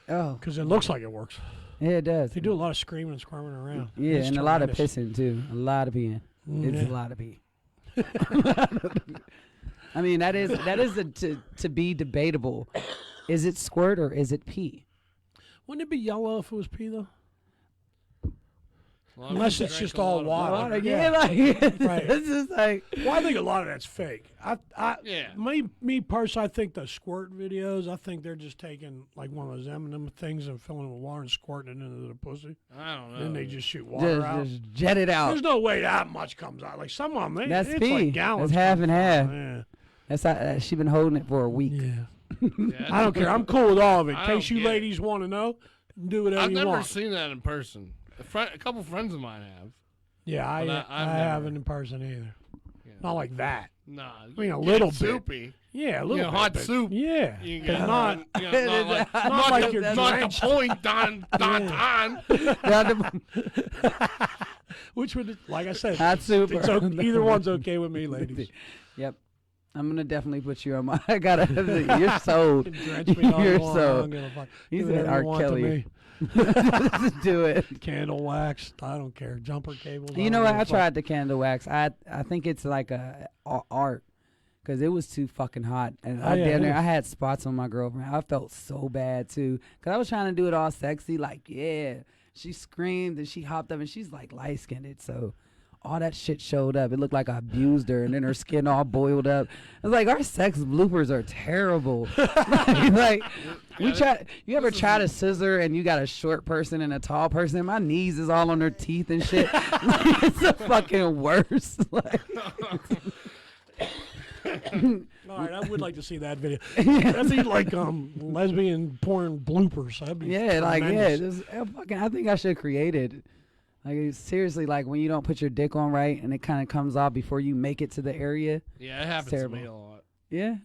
Oh, because it looks like it works. yeah, it does. They do a lot of screaming and squirming around. Yeah, It's and a lot of tremendous. pissing too. A lot of peeing. It's Yeah. a lot of pee. I mean, that is to be debatable. Is it squirt or is it pee? Wouldn't it be yellow if it was pee though? Well, I'm Unless gonna it's drink just a all lot of water. Yeah, like Right. it's just like Well, I think a lot of that's fake. Yeah. Me personally, I think the squirt videos. I think they're just taking like one of those M&M things and filling it with water and squirting it into the pussy. I don't know. Then they just shoot water out. just jet it out. There's no way that much comes out. Like some of them, That's it's pee. like gallons. That's half and half. Yeah. That's how she been holding it for a week. Yeah. Yeah, I don't care. I'm cool with all of it. In I case don't you get it. ladies want to know, do whatever I've you never want. seen that in person. A couple friends of mine have. Yeah, I But I've haven't never- in person either. Yeah. Not like that. Nah. I mean, a get little bit. soupy. Yeah, a little bit. hot but- soup. Yeah, You but get not. not like Not like you're not the drenched. point don Which would, like I said, Hot soup. it's either one's okay with me, ladies. Yep. I'm gonna definitely put you on my. I gotta. You're sold. Drench me all You're you want. I so- don't give a fuck. He's Do an whatever R. you want to Kelly. me. Just do it. Candle wax. I don't care. Jumper cables. You know don't what? give a I fuck. tried the candle wax. I think it's like a art because it was too fucking hot, and Oh, yeah, damn it near, is. I had spots on my girlfriend. I felt so bad too because I was trying to do it all sexy, like yeah. She screamed and she hopped up and she's like light skinned, so all that shit showed up. It looked like I abused her, and then her skin all boiled up. I was like, our sex bloopers are terrible. like we try. You ever try to scissor and you got a short person and a tall person? My knees is all on their teeth and shit. It's the fucking worst. Like, All right, I would like to see that video. That'd be like lesbian porn bloopers. That'd be yeah, like tremendous. I think I should create it. Like it's seriously, like when you don't put your dick on right and it kind of comes off before you make it to the area. Yeah, it happens to me a lot. Yeah.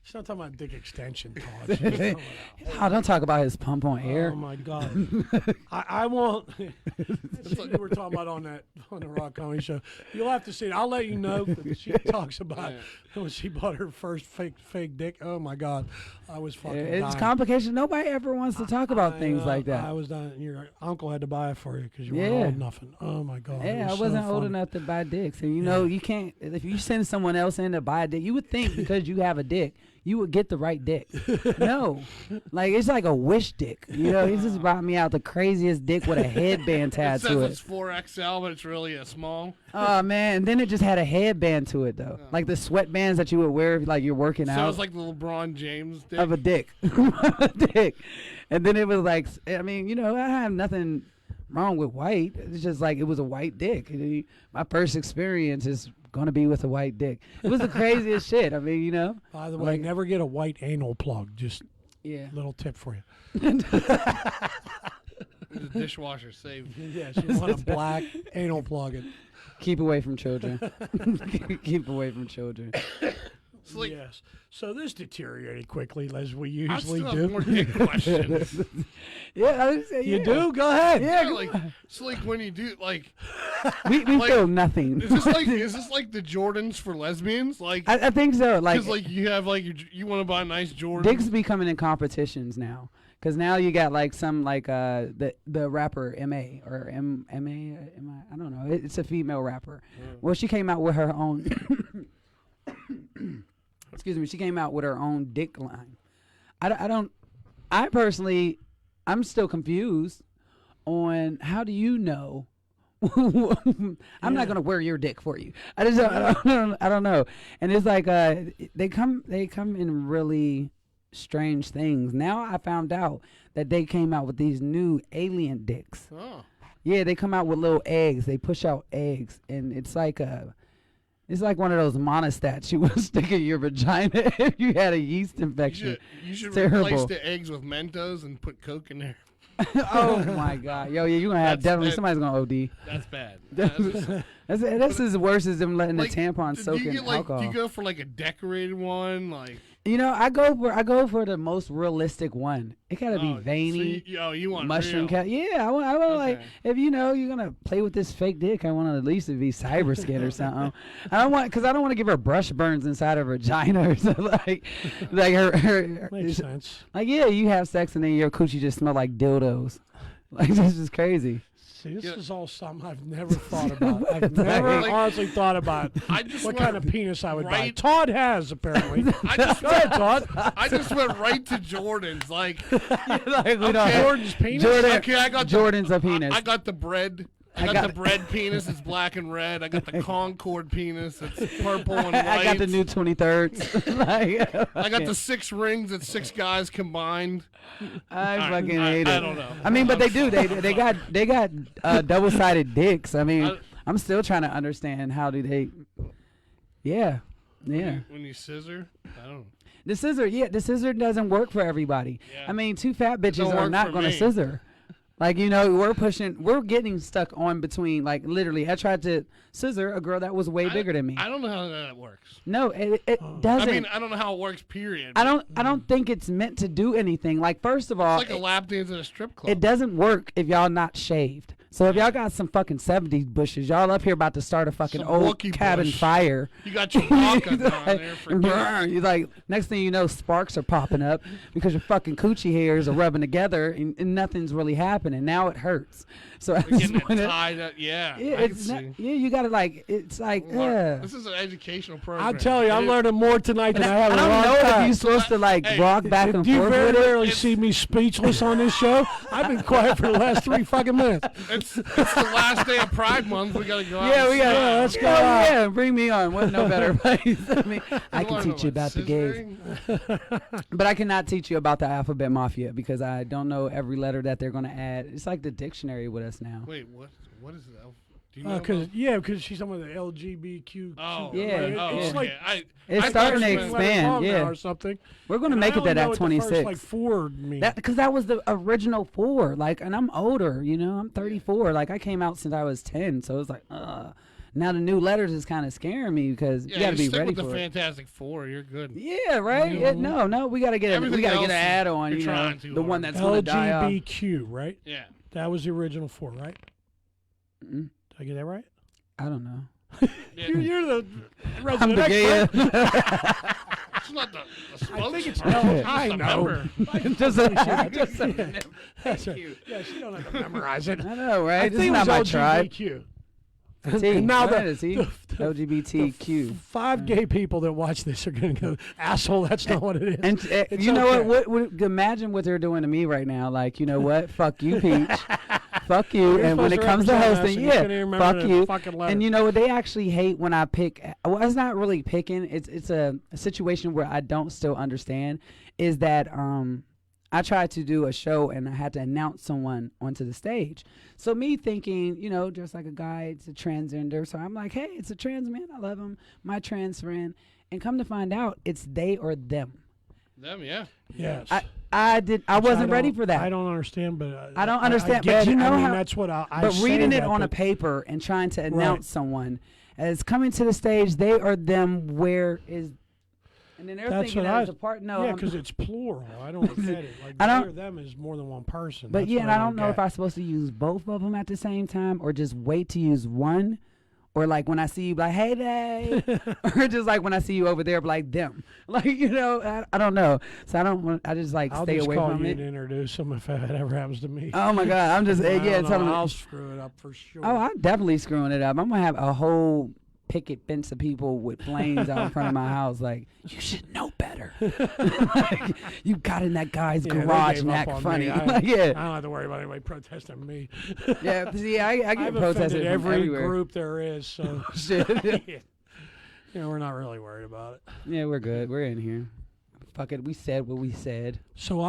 She's not talking about dick extension, Todd. She's talking about- Oh, don't talk about his pump on air. Oh my God! I won't. That's what you were talking about on the Rock Comedy Show. You'll have to see it. I'll let you know. She talks about when she bought her first fake dick. Oh my God, I was fucking. It's dying. complication. Nobody ever wants to talk about things like that. I was dying. Your uncle had to buy it for you because you Yeah. weren't old nothing. Oh my God. it Yeah, I was so wasn't old fun. enough to buy dicks. And you know, you can't, if you send someone else in to buy a dick, you would think because you have a dick, you would get the right dick. No, like it's like a wish dick. You know, he just brought me out the craziest dick with a headband It tattooed says to it's it. 4XL, but it's really a small. Oh man, and then it just had a headband to it though, like the sweatbands that you would wear if like you're working So out. it's like the LeBron James dick. Of a dick, a dick, and then it was like, I mean, you know, I have nothing wrong with white. It's just like it was a white dick. My first experience is gonna be with a white dick. It was the craziest shit. I mean, you know. By the way, never get a white anal plug. Just Yeah. little tip for you. The dishwasher saved. Yes, you want a black anal plug. Keep away from children. Keep away from children. It's like, Yes. So this deteriorated quickly, as we I usually still have do. more dick questions. Yeah, I would say, You yeah. do? Go ahead. Yeah, Yeah, like it's like when you do like we like- feel nothing. is this like the Jordans for lesbians? Like I think so. Like, because like you have like you want to buy a nice Jordan. dicks be coming in competitions now. Cause now you got like some like the rapper M.A. or M.A. I don't know. It's a female rapper. Well, she came out with her own. Excuse me. She came out with her own dick line. I personally, I'm still confused on how do you know. I'm not gonna wear your dick for you. I don't know. And it's like they come in really strange things. Now I found out that they came out with these new alien dicks. Oh. Yeah, they come out with little eggs. They push out eggs, and it's like one of those monostats you would stick in your vagina if you had a yeast infection. You should Terrible. replace the eggs with Mentos and put Coke in there. Oh my God, yo, yeah, you're gonna have definitely that- somebody's gonna OD. That's bad. That's as worse as them letting Like, the tampon do soak you in get, like, alcohol. Do you go for like a decorated one? Like You know, I go for the most realistic one. It gotta be veiny. you want Mushroom real. cat, yeah. I want like Okay. if you know you're gonna play with this fake dick, I want at least it be cyber skin or something. I don't want to give her brush burns inside her vagina or something like her Makes sense. like yeah, you have sex and then your coochie just smell like dildos. Like this is crazy. See, this Yeah. is all something I've never thought about. I've never Like- honestly thought about I just what went kind of penis I would buy. right- Todd has, apparently. I just Go ahead, Todd. I just went right to Jordans. Like Like, we don't Okay. have- Jordan's penis? Jordan, okay, I got Jordan's a penis. I got the bread. I got the bread penis. It's black and red. I got the Concord penis. It's purple and white. I got the new 23rds. Like, I got the 6 rings. It's 6 guys combined. I fucking hate it. I don't know. I mean, but they do. They got double-sided dicks. I mean, I- I'm still trying to understand how do they. Yeah. When you scissor, I don't know. The scissor doesn't work for everybody. Yeah. I mean, 2 fat bitches don't are work not for going to me. scissor. Like, you know, we're getting stuck on between, like, literally, I tried to scissor a girl that was way bigger than me. I don't know how that works. No, it I doesn't. mean, I don't know how it works. Period. I don't think it's meant to do anything. Like, first of all, It's like a lap dance at a strip club. it doesn't work if y'all not shaved. So if y'all got some fucking 70s bushes, y'all up here about to start a fucking Some old Wookiee cabin bush. fire. You got Chewbacca down there. For You're like, next thing you know, sparks are popping up because your fucking coochie hairs are rubbing together and nothing's really happening. Now it hurts. So I just getting it wanna- tied up. Yeah, yeah, I can it's not, see. yeah, you gotta like, it's like, This is an educational program. I'll tell you, I'm It- learning more tonight than I have I in a don't long know if time. you're supposed to like Hey, rock back and You forth very with it. rarely It's- see me speechless on this show. I've been quiet for the last 3 fucking minutes. It's the last day of Pride Month. We gotta go out. Yeah, and we got. sing. let's go Oh, out. yeah, bring me on. What no better place? I mean, I You can wanna teach you know about the gays, scissoring? but I cannot teach you about the alphabet mafia because I don't know every letter that they're gonna add. It's like the dictionary with us now. Wait, what is that? Do you know? Because she's talking about the LGBTQ. Oh, Yeah, right? Oh, It's okay. like It's I starting thought to you meant- expand, yeah. or something. We're gonna And make I it that only know at what the 26. first, like 4 mean. That because that was the original 4. Like, and I'm older. You know, I'm 34. Like, I came out since I was 10. So it's like, now the new letters is kind of scaring me because Yeah, you got to be stick ready with the for it. Fantastic Four. You're good. Yeah, right. Yeah, no, we gotta get Everything we gotta else get an is- add on. you're You know, trying too the one hard. that's gonna die off. LGBTQ, right? Yeah. That was the original 4, right? Mm, Did I get that right? I don't know. Yeah. You're the I'm resident the expert. gay. It's not the I think it's spokesperson. L. I It's a know. member. Just That's right. Yeah, she don't have to memorize it. I know, right? I This think is it was not my tribe. LGBTQ. And now the LGBTQ. 5 gay people that watch this are going to go, asshole, that's not what it is. And It's you know okay. what? Imagine what they're doing to me right now. Like, you know what? Fuck you, Peach. Fuck you. You're And when supposed it to comes to represent us, hosting, and you can't even yeah, remember fuck the you. fucking letter. And you know what? They actually hate when I pick. Well, it's not really picking. It's a situation where I don't still understand. Is that I tried to do a show and I had to announce someone onto the stage. So me thinking, you know, just like a guy, it's a transgender. So I'm like, hey, it's a trans man. I love him. My trans friend. And come to find out, it's they or them. Them, yeah. Yes. I wasn't ready don't- for that. I don't understand, but I don't understand, I get but you it. know I mean, how- that's what I But say reading it that, on a but- paper and trying to announce someone as coming to the stage, they or them, where is, and then they're That's thinking what that I- it's a part. No, yeah, I'm- because it's plural. I don't get it. Like, I they don't- or them is more than one person. but That's yeah, what and I don't know if get. I'm supposed to use both of them at the same time or just wait to use one, or like when I see you, be like, hey, they, or just like when I see you over there, be like them, like, you know, I don't know. So I don't want. I just like I'll stay just away call from you it. to introduce them if that ever happens to me. Oh my God, I'm just I yeah, don't telling know, me. I'll screw it up for sure. Oh, I'm definitely screwing it up. I'm gonna have a whole picket fence of people with flames out in front of my house. Like, you should know better. Like, you got in that guy's Yeah, they garage gave and up act on funny. me. I Like, yeah, don't have to worry about anybody protesting me. yeah. See, I get I've protested offended from every everywhere. group there is, so Shit. yeah. You know, we're not really worried about it. Yeah, we're good. We're in here. Fuck it. We said what we said. So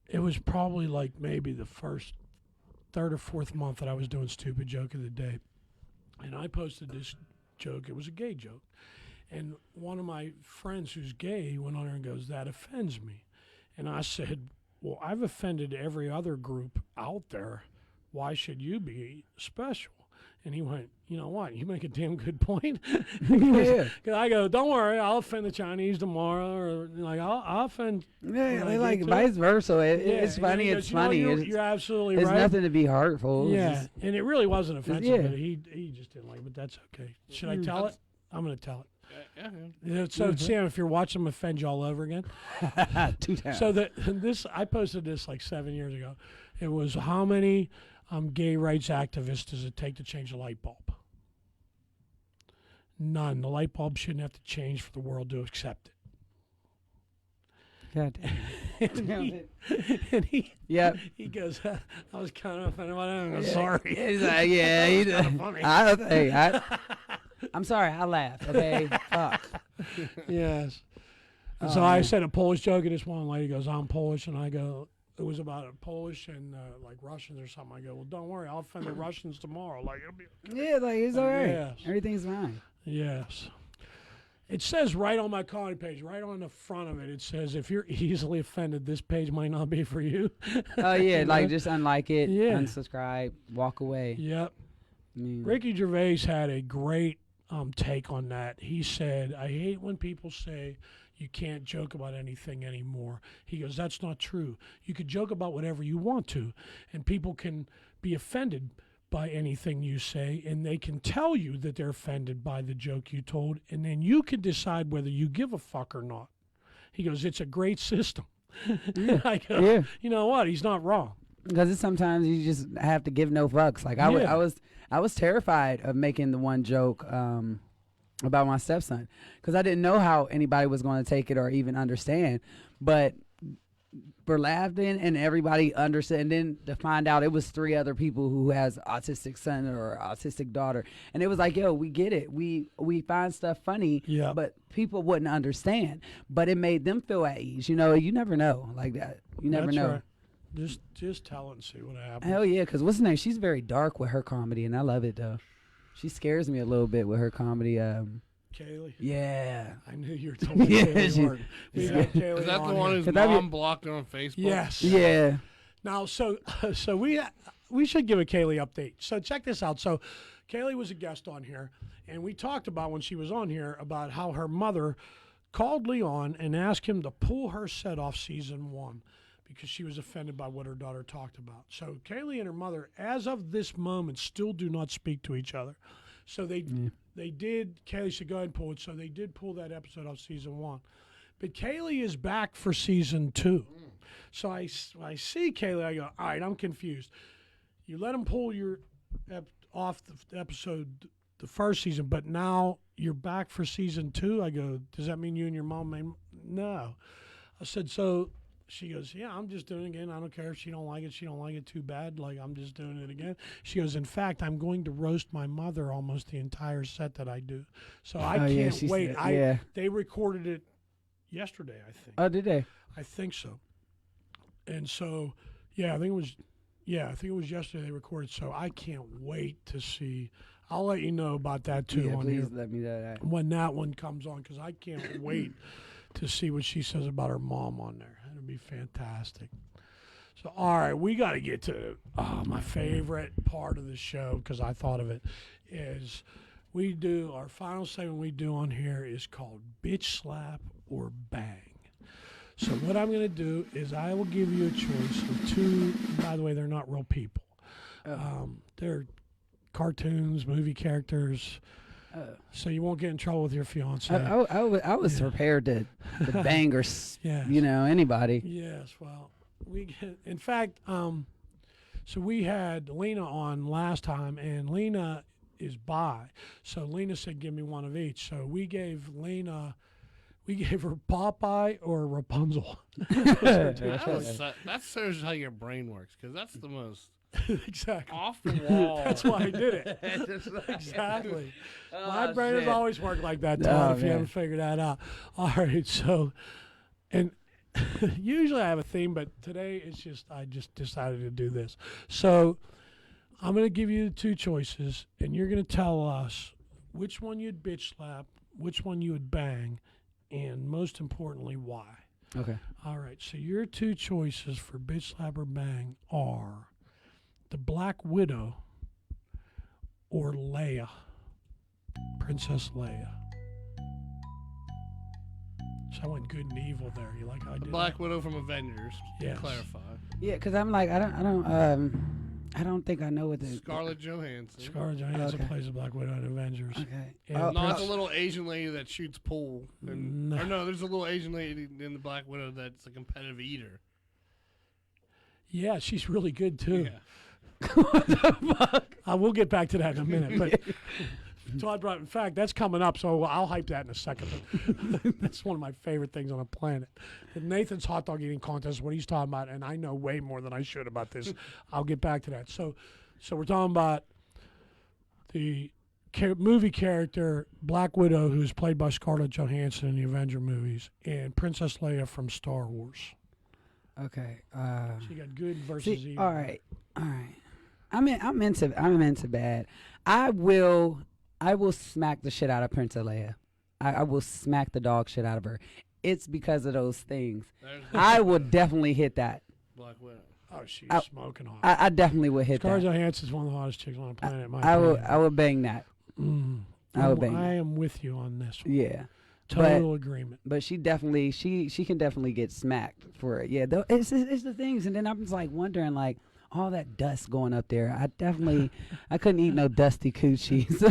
it was probably like maybe the first, third or fourth month that I was doing Stupid Joke of the Day. And I posted this joke. It was a gay joke. And one of my friends who's gay went on there and goes, that offends me. And I said, well, I've offended every other group out there. Why should you be special? And he went, you know what? You make a damn good point. Yeah. Cause I go, don't worry, I'll offend the Chinese tomorrow, or like I'll offend. Yeah, when I they get like to vice it. versa. Yeah, It's and funny. he It's goes, "You know, funny. You're absolutely It's right. nothing to be hurtful. It's Yeah, just- and it really wasn't offensive. yeah. But he just didn't like it. But that's okay. Should I tell it? I'm going to tell it. Yeah. Yeah, so Sam, if you're watching them offend you all over again. 2 times. So I posted this like 7 years ago. It was how many gay rights activists does it take to change a light bulb? None. The light bulb shouldn't have to change for the world to accept God it. And he Yep. he goes, I was kind of offended by that. I'm sorry. He's like, yeah, he kinda funny. I'm sorry, I laughed. Okay, fuck. Yes. And Oh, so I man. said a Polish joke, and this one lady goes, I'm Polish, and I go, it was about a Polish and like Russians or something. I go, well, don't worry, I'll offend the Russians tomorrow. Like it'll be. Yeah, like it's all right. Yes. Everything's fine. Yes. It says right on my comedy page, right on the front of it, it says, if you're easily offended, this page might not be for you. Oh yeah, like just unlike it, Yeah. unsubscribe, walk away. Yep. I mean, Ricky Gervais had a great take on that. He said, I hate when people say you can't joke about anything anymore. He goes, that's not true. You could joke about whatever you want to, and people can be offended by anything you say, and they can tell you that they're offended by the joke you told, and then you can decide whether you give a fuck or not. He goes, it's a great system. I go, Yeah. you know what? He's not wrong. because sometimes you just have to give no fucks. Like Yeah. I was terrified of making the one joke about my stepson because I didn't know how anybody was going to take it or even understand. But we're laughing and everybody understood. And then to find out it was 3 other people who has autistic son or autistic daughter, and it was like, yo, we get it. We find stuff funny, Yeah. but people wouldn't understand. But it made them feel at ease. You know, you never know like that. You never That's know. right. Just tell it and see what happens. Hell yeah, because what's her name? She's very dark with her comedy, and I love it though. She scares me a little bit with her comedy. Kaylee. Yeah. I knew you were talking about Yeah, Kaylee she- Martin. We got Kaylee Is that on the one here. whose Could that be- mom blocked her on Facebook? Yes. Yeah. Now, so we should give a Kaylee update. So check this out. So Kaylee was a guest on here, and we talked about when she was on here about how her mother called Leon and asked him to pull her set off season 1 because she was offended by what her daughter talked about. So Kaylee and her mother, as of this moment, still do not speak to each other. So they did. Kaylee said, go ahead and pull it. So they did pull that episode off season 1. But Kaylee is back for season 2. So I see Kaylee. I go, all right, I'm confused. You let him pull your off the episode the first season, but now you're back for season 2. I go, does that mean you and your mom made? No. I said, so she goes, yeah, I'm just doing it again. I don't care if she don't like it. She don't like it too bad. Like, I'm just doing it again. She goes, in fact, I'm going to roast my mother almost the entire set that I do. So I can't wait. They recorded it yesterday, I think. Oh, did they? I think so. And so, I think it was yesterday they recorded. So I can't wait to see. I'll let you know about that too. Yeah, on please here let me know that. when that one comes on, because I can't wait to see what she says about her mom on there. It'll be fantastic. So, all right, we got to get to my favorite part of the show, because I thought of it, is we do our final segment we do on here is called Bitch Slap or Bang. So what I'm going to do is I will give you a choice of 2. By the way, they're not real people. They're cartoons, movie characters. So you won't get in trouble with your fiance. I was prepared to bang or anybody. Yes, well, in fact, so we had Lena on last time, and Lena is bi. So Lena said, give me one of each. So we gave her Popeye or Rapunzel. That shows how your brain works, because that's the most exactly off the wall. That's why I did it. Exactly. My brain has always worked like that, Todd, if you haven't figured that out. All right, so, and usually I have a theme, but today I just decided to do this. So I'm going to give you the 2 choices, and you're going to tell us which one you'd bitch slap, which one you would bang, and most importantly, why. Okay. All right, so your 2 choices for bitch slap or bang are the Black Widow or Leia, Princess Leia. So I went good and evil there. You like how I did Black Widow from Avengers. Yes. Clarify. Yeah, because I'm like, I don't think I know what the Scarlett Johansson. Scarlett Johansson plays the Black Widow in Avengers. Okay. And Not the little Asian lady that shoots pool. No. Or no, there's a little Asian lady in the Black Widow that's a competitive eater. Yeah, she's really good too. Yeah. what the fuck? I will get back to that in a minute, but Todd brought. In fact, that's coming up, so I'll hype that in a second. But that's one of my favorite things on the planet. Nathan's hot dog eating contest is what he's talking about, and I know way more than I should about this. I'll get back to that. So we're talking about the movie character Black Widow, who's played by Scarlett Johansson in the Avenger movies, and Princess Leia from Star Wars. Okay. She got good versus evil. All right. I'm into bad. I will smack the shit out of Princess Leia. I will smack the dog shit out of her. It's because of those things. I would definitely hit that. Black Widow. Oh, she's smoking hot. I definitely would hit Scarlett that. Johansson's one of the hottest chicks on the planet. I would bang that. I would bang. I am with you on this one. Yeah. Total agreement. But she definitely, she can definitely get smacked for it. Yeah, it's the things, and then I'm just like wondering, like all that dust going up there. I couldn't eat no dusty coochies.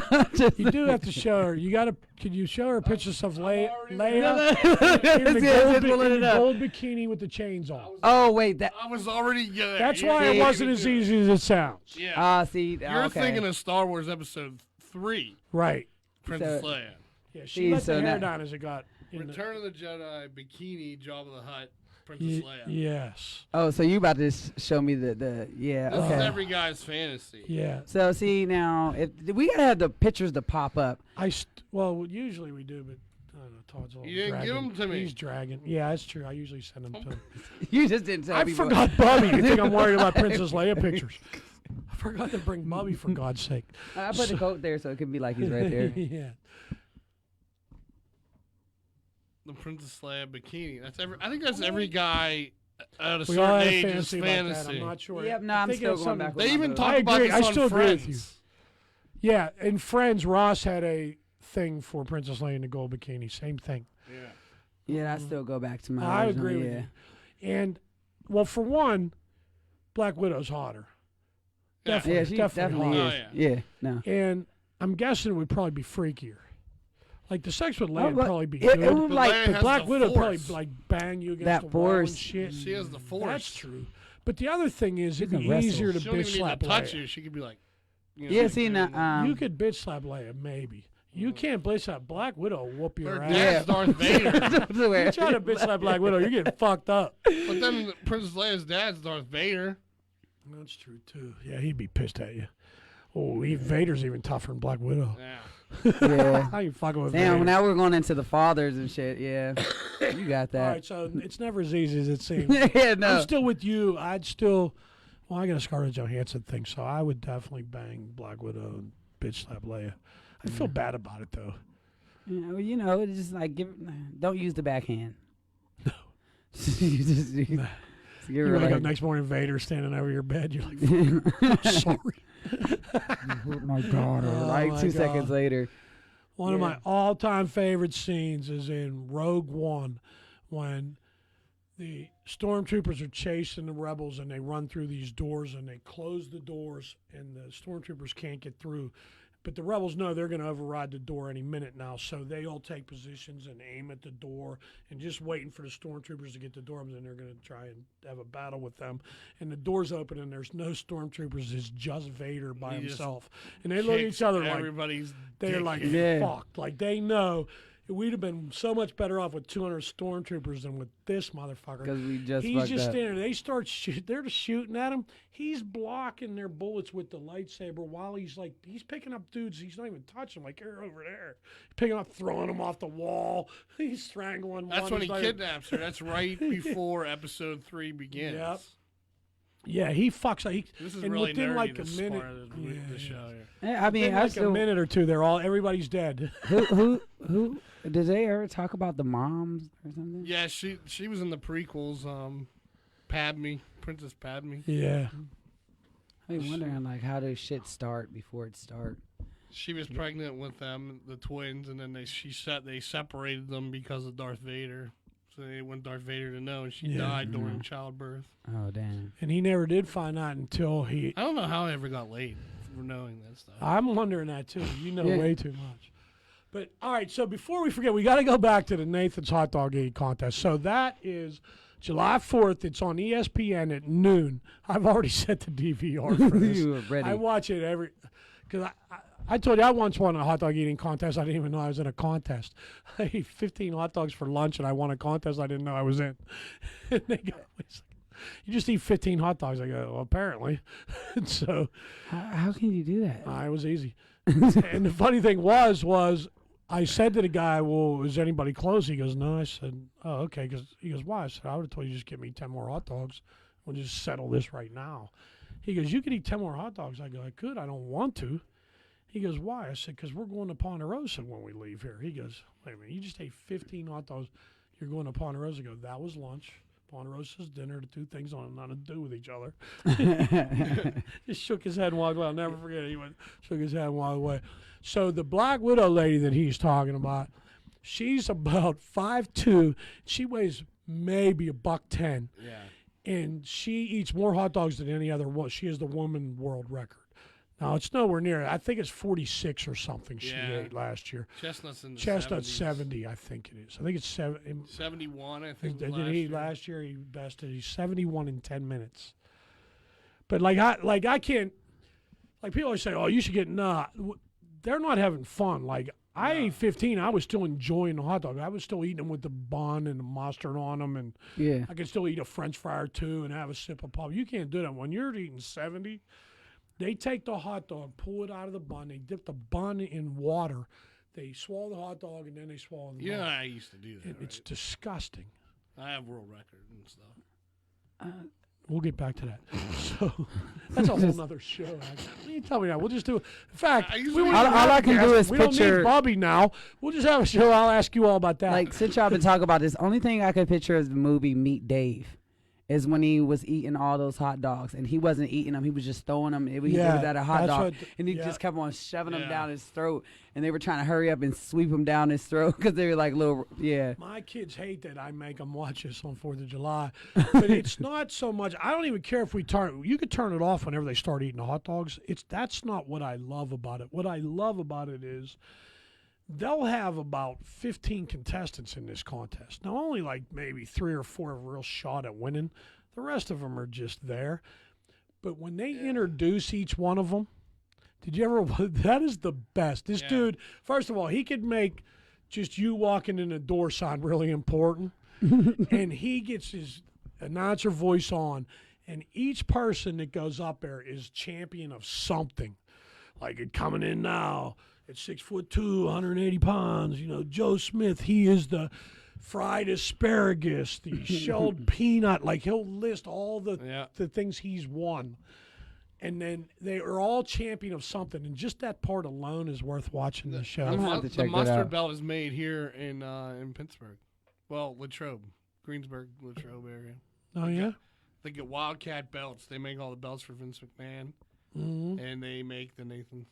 You do have to show her. Could you show her pictures of Leia in the gold bikini with the chains on? Oh wait, I was already. That's why it wasn't as easy as it sounds. Yeah. See, you're thinking of Star Wars Episode 3, right? Princess Leia. Yeah, she let the hair down as it got. Return of the Jedi bikini, Jabba the Hutt, Princess Leia. Yes. Oh, so you about to show me the yeah? This okay. is every guy's fantasy. Yeah. So see now, if we gotta have the pictures to pop up. Well, usually we do, but I don't know. Todd's all You didn't dragging. give them to me. He's dragging. Yeah, that's true. I usually send them to him. You just didn't tell I people. forgot Bubby. You think I'm worried about Princess Leia pictures? I forgot to bring Bubby, for God's sake. I put the coat there so it could be like he's right there. Yeah. The Princess Leia bikini. I think that's every guy at a We certain all had a age's fantasy. fantasy. I'm not sure. Yep, no, I I'm think still it's going something- back. They even I talk about agree. this I on still agree with Friends. Yeah, in Friends, Ross had a thing for Princess Leia in the gold bikini. Same thing. Yeah. Yeah, I still go back to my. I original, agree with you. And, well, for one, Black Widow's hotter. Yeah. Definitely, Yeah, she definitely hot. is. Oh, yeah. Yeah, no. And I'm guessing it would probably be freakier. Like the sex with Leia would but probably be it good. would But like Leia But has Black the Widow probably Force. like bang you against That the wall and Force. shit. She has the Force. That's true. But the other thing is, it'd She be can wrestle. easier to She don't bitch even need slap to touch Leia. you. She could be like, Yeah, see, now, you could bitch slap Leia, maybe. You can't bitch slap Black Widow. Whoop your Her ass. dad's Darth Vader. You try to bitch slap Black Widow, you're getting fucked up. But then Princess Leia's dad's Darth Vader. That's true too. Yeah, he'd be pissed at you. Oh, Vader's even tougher than Black Widow. Yeah. yeah. How you fucking with Damn, Vader? now we're going into the fathers and shit. Yeah, you got All that. right, so it's never as easy as it seems. yeah, no. I'm still with you. Well, I got a Scarlett Johansson thing, so I would definitely bang Black Widow and bitch slap Leia. I feel bad about it though. Yeah, well, you know, it's just like don't use the backhand. No. you just give You her wake up like, next morning, Vader standing over your bed. You're like, I'm sorry. oh my God. Oh like my 2 God. seconds later. One of Yeah. my all-time favorite scenes is in Rogue One when the stormtroopers are chasing the rebels and they run through these doors and they close the doors and the stormtroopers can't get through. But the rebels know they're going to override the door any minute now, so they all take positions and aim at the door and just waiting for the stormtroopers to get the door, and then they're going to try and have a battle with them. And the door's open and there's no stormtroopers, it's just Vader by He just himself. And they look at each other like everybody's they're like Yeah. fucked. Like they know we'd have been so much better off with 200 stormtroopers than with this motherfucker. Because we just He's fucked just up. standing there. They start they're just shooting at him. He's blocking their bullets with the lightsaber while he's picking up dudes. He's not even touching them. Like, you're over there. Picking up, throwing them off the wall. He's strangling That's one. when He's he like- kidnaps her. That's right before episode 3 begins. Yep. Yeah, he fucks. This is and really within nerdy, like this a minute. part of the show here. Yeah, I mean, Within I like still, a minute or two, everybody's dead. who did they ever talk about the moms or something? Yeah, she was in the prequels. Padme, Princess Padme. Yeah. I'm wondering like how does shit start before it start? She was pregnant with them, the twins, and then they separated them because of Darth Vader. So they want Darth Vader to know, and she Yeah. died during childbirth. Oh damn. And he never did find out until he. I don't know how I ever got laid for knowing that stuff. I'm wondering that too. You know Yeah. way too much. But all right, so before we forget, we got to go back to the Nathan's Hot Dog Eating Contest. So that is July 4th. It's on ESPN at noon. I've already set the DVR for this. You were ready. I watch it because I told you I once won a hot dog eating contest. I didn't even know I was in a contest. I ate 15 hot dogs for lunch and I won a contest I didn't know I was in. And they go, you just eat 15 hot dogs. I go, well, apparently. And so How can you do that? it was easy. And the funny thing was I said to the guy, well, is anybody close? He goes, no. I said, oh, okay. He goes, why? I said, I would have told you just give me 10 more hot dogs. We'll just settle this right now. He goes, you could eat 10 more hot dogs. I go, I could. I don't want to. He goes, why? I said, because we're going to Ponderosa when we leave here. He goes, wait a minute. You just ate 15 hot dogs. You're going to Ponderosa. I go, that was lunch. Ponderosa's dinner. The two things don't have nothing to do with each other. Just shook his head and walked away. I'll never forget it. He shook his head and walked away. So the Black Widow lady that he's talking about, she's about 5'2". She weighs maybe $110. Yeah. And she eats more hot dogs than any other one. She has the woman world record. Now, it's nowhere near. I think it's 46 or something she Yeah. ate last year. Chestnut's in the Chestnut 70s. 70, I think it is. I think it's 71, I think. did last he year. last year? He bested. He's 71 in 10 minutes. But I can't. Like people always say, "Oh, you should get." Nah, they're not having fun. Like I ate 15. I was still enjoying the hot dog. I was still eating them with the bun and the mustard on them, and Yeah. I could still eat a French fry or two and have a sip of pop. You can't do that when you're eating 70. They take the hot dog, pull it out of the bun. They dip the bun in water. They swallow the hot dog and then they swallow the Yeah, bun. I used to do that. And it's disgusting. I have world record and stuff. We'll get back to that. So that's a whole nother show. You tell me that. We'll just do it. In fact, I we usually- won't All- even all I can ask- do is we don't picture- need Bobby now. We'll just have a show. I'll ask you all about that. Like since y'all been talking about this, only thing I could picture is the movie Meet Dave. Is when he was eating all those hot dogs and he wasn't eating them, he was just throwing them. He was at a hot that's dog, what- and he yeah. just kept on shoving them Yeah. down his throat. And they were trying to hurry up and sweep him down his throat because they were like little, yeah. My kids hate that I make them watch this on 4th of July. But it's not so much. I don't even care if we turn. You could turn it off whenever they start eating the hot dogs. That's not what I love about it. What I love about it is they'll have about 15 contestants in this contest. Now, only like maybe 3 or 4 have a real shot at winning. The rest of them are just there. But when they introduce each one of them, Did you ever? That is the best. This Yeah. dude, first of all, he could make just you walking in the door sound really important. And he gets his announcer voice on, and each person that goes up there is champion of something. Like it coming in now at 6'2", 180 pounds. You know, Joe Smith, he is the fried asparagus, the shelled peanut. Like he'll list all Yeah. the things he's won. And then they are all champion of something, and just that part alone is worth watching the show. I'm gonna have to The check that mustard out. belt is made here in Pittsburgh. Well, Latrobe, Greensburg, Latrobe area. Oh yeah, They get Wildcat belts. They make all the belts for Vince McMahon, hmm and they make the Nathan's.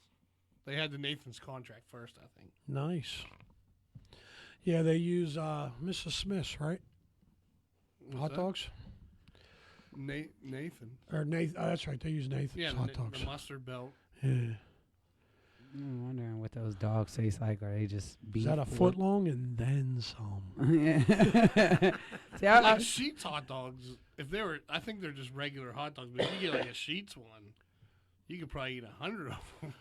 They had the Nathan's contract first, I think. nice. Yeah, they use Mrs. Smith's, right? What's Hot that? dogs Nathan. or Nathan? Oh, that's right. They use Nathan's Yeah, hot the dogs. mustard belt. Yeah. I'm wondering what those dogs taste like. Are they just beef? Is that a or- foot long and then some? Yeah. See, I, Like Sheets hot dogs, if they were, I think they're just regular hot dogs. But if you get like a Sheets one, you could probably eat 100 of them.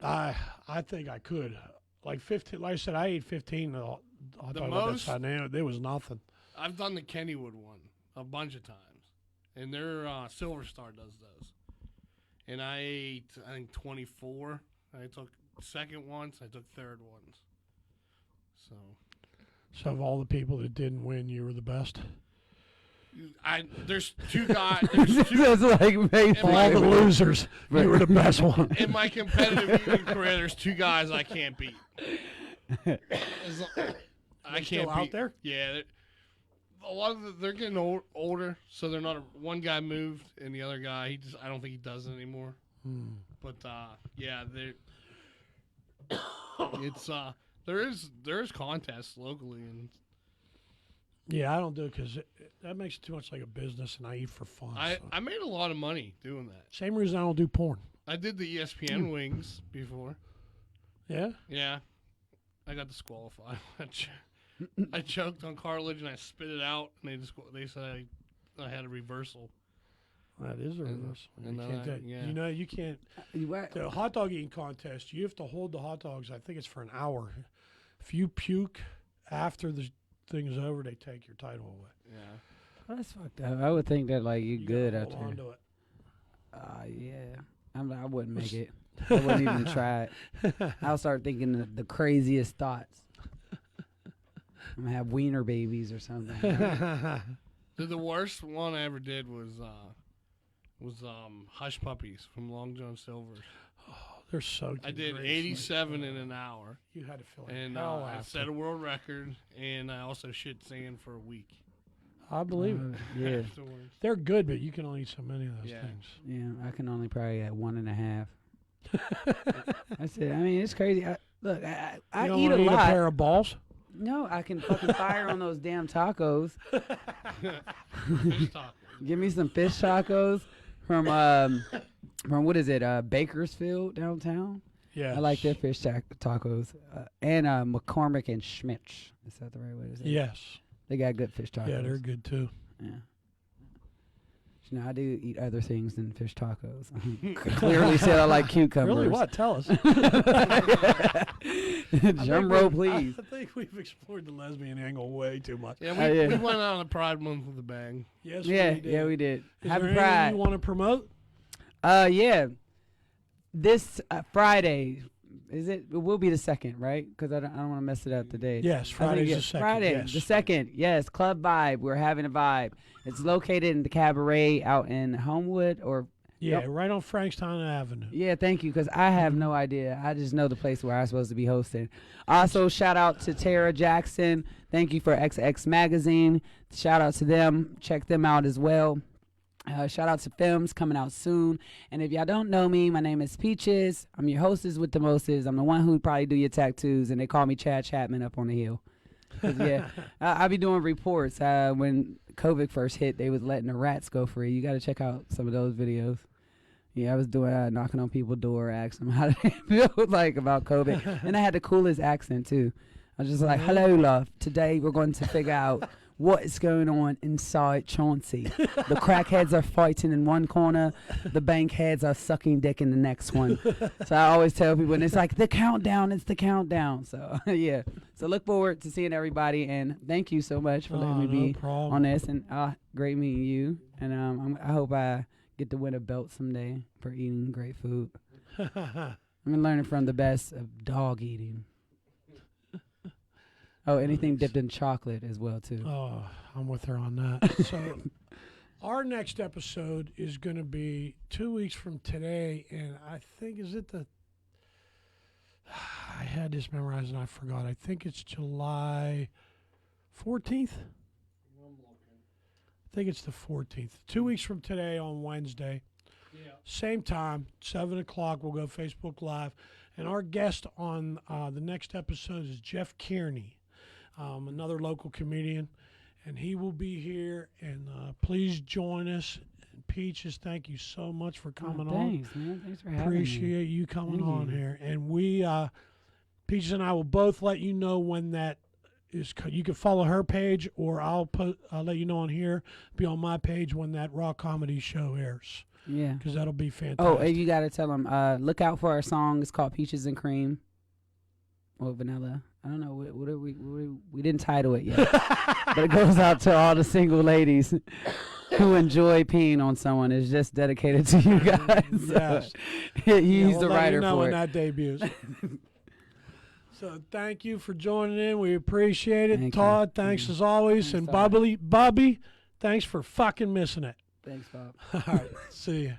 I think I could. Like 15. Like I said, I ate 15 hot The dogs at that most- side. There was nothing. I've done the Kennywood one a bunch of times, and their Silver Star does those. And I ate, I think 24. I took second once. I took third once. So So of all the people that didn't win, you were the best. there's two guys. There's two, that's like Am I- All the basically. losers, you were the best one. in my competitive eating career, there's two guys I can't beat. As lo- I can't still out beat. there? Yeah, a lot of they're getting older, so they're not. One guy moved, and the other guy, I don't think he does it anymore. Hmm. But yeah, it's there is contests locally, and Yeah, I don't do it because that makes it too much like a business, and I eat for fun. so. I made a lot of money doing that. Same reason I don't do porn. I did the ESPN wings before. Yeah? Yeah, I got disqualified. I choked on cartilage and I spit it out, and they said I had a reversal. That is a And- reversal. and You then can't I- do- yeah. You know, you can't. What? The hot dog eating contest, you have to hold the hot dogs, I think it's for an hour. If you puke after the thing is over, they take your title away. Yeah. That's fucked up. I would think that like you're You good gotta out hold there. on to it. Yeah. I wouldn't make it. I wouldn't even try it. I'll start thinking the craziest thoughts. I'm gonna have wiener babies or something. The worst one I ever did was Hush Puppies from Long John Silver's. They're so I did great. 87 in an hour, You had to feel like and hell I after. set a world record, and I also shit sand for a week I believe it. Yeah. afterwards. They're good, but you can only eat so many of those Yeah. things. Yeah, I can only probably at 1.5. That's it. I mean, it's crazy. I You don't eat a wanna lot. pair of balls? No, I can fucking fire on those damn tacos. Fish tacos. Give me some fish tacos from what is it? Bakersfield downtown. Yeah. I like their fish tacos. And McCormick and Schmitz. Is that the right way to say it? Yes. They got good fish tacos. Yeah, they're good too. Yeah. You know, I do eat other things than fish tacos. Clearly said I like cucumbers. Really? What? Tell us. Drum roll, please. I think we've explored the lesbian angle way too much. Yeah, Oh, yeah. we went out on a Pride Month with a bang. Yes, Yeah, we did. yeah, we did. Is Happy there anything Pride. you want to promote? Yeah. This Friday, is it? It will be the 2nd, right? Because I don't want to mess it up the date. Yes, I think Friday's the it's 2nd. Friday, yes. the 2nd. Yes, Club Vibe. We're having a vibe. It's located in the Cabaret out in Homewood, or Yeah, Yep. right on Frankstown Avenue. yeah. Thank you, because I have no idea. I just know the place where I'm supposed to be hosting. Also, shout out to Tara Jackson. Thank you for XX Magazine. Shout out to them. Check them out as well. Shout out to Films coming out soon. And if y'all don't know me, my name is Peaches. I'm your hostess with the mostest. I'm the one who probably do your tattoos, and they call me Chad Chapman up on the hill. 'Cause, yeah, I be doing reports. When COVID first hit, they was letting the rats go free. You got to check out some of those videos. Yeah, I was doing knocking on people's door, asking them how they feel like about COVID, and I had the coolest accent too. I was just like, "Hello, love. Today we're going to figure out what is going on inside Chauncey. The crackheads are fighting in one corner, the bankheads are sucking dick in the next one. So I always tell people, and it's like the countdown, it's the countdown. So yeah, so look forward to seeing everybody, and thank you so much for letting me be problem. on this, and great meeting you, and I hope I get to win a belt someday for eating great food. I've been learning from the best of dog eating. Oh, anything dipped in chocolate as well, too. Oh, I'm with her on that. So our next episode is going to be 2 weeks from today, and I think, is it the... I had this memorized and I forgot. I think it's July 14th? I think it's the 14th. 2 weeks from today on Wednesday. Yeah. Same time, 7 o'clock, we'll go Facebook Live. And our guest on the next episode is Jeff Kearney, another local comedian. And he will be here. And please join us. And Peaches, thank you so much for coming Thanks, man. Thanks for having me. Appreciate you coming Thank on you. here. And we, Peaches and I will both let you know when that is. You can follow her page, or I'll let you know on here, be on my page when that Raw Comedy show airs. Yeah. Because that'll be fantastic. Oh, and you got to tell them, look out for our song. It's called Peaches and Cream. Or Vanilla. I don't know. We didn't title it yet. But it goes out to all the single ladies who enjoy peeing on someone. It's just dedicated to you guys. Yes. He's we'll the let writer you know for when it. that debuts. So thank you for joining in. We appreciate it. Thank you. Todd, thanks as always. Thanks, And Todd. Bobby, thanks for fucking missing it. Thanks, Bob. All right. See you.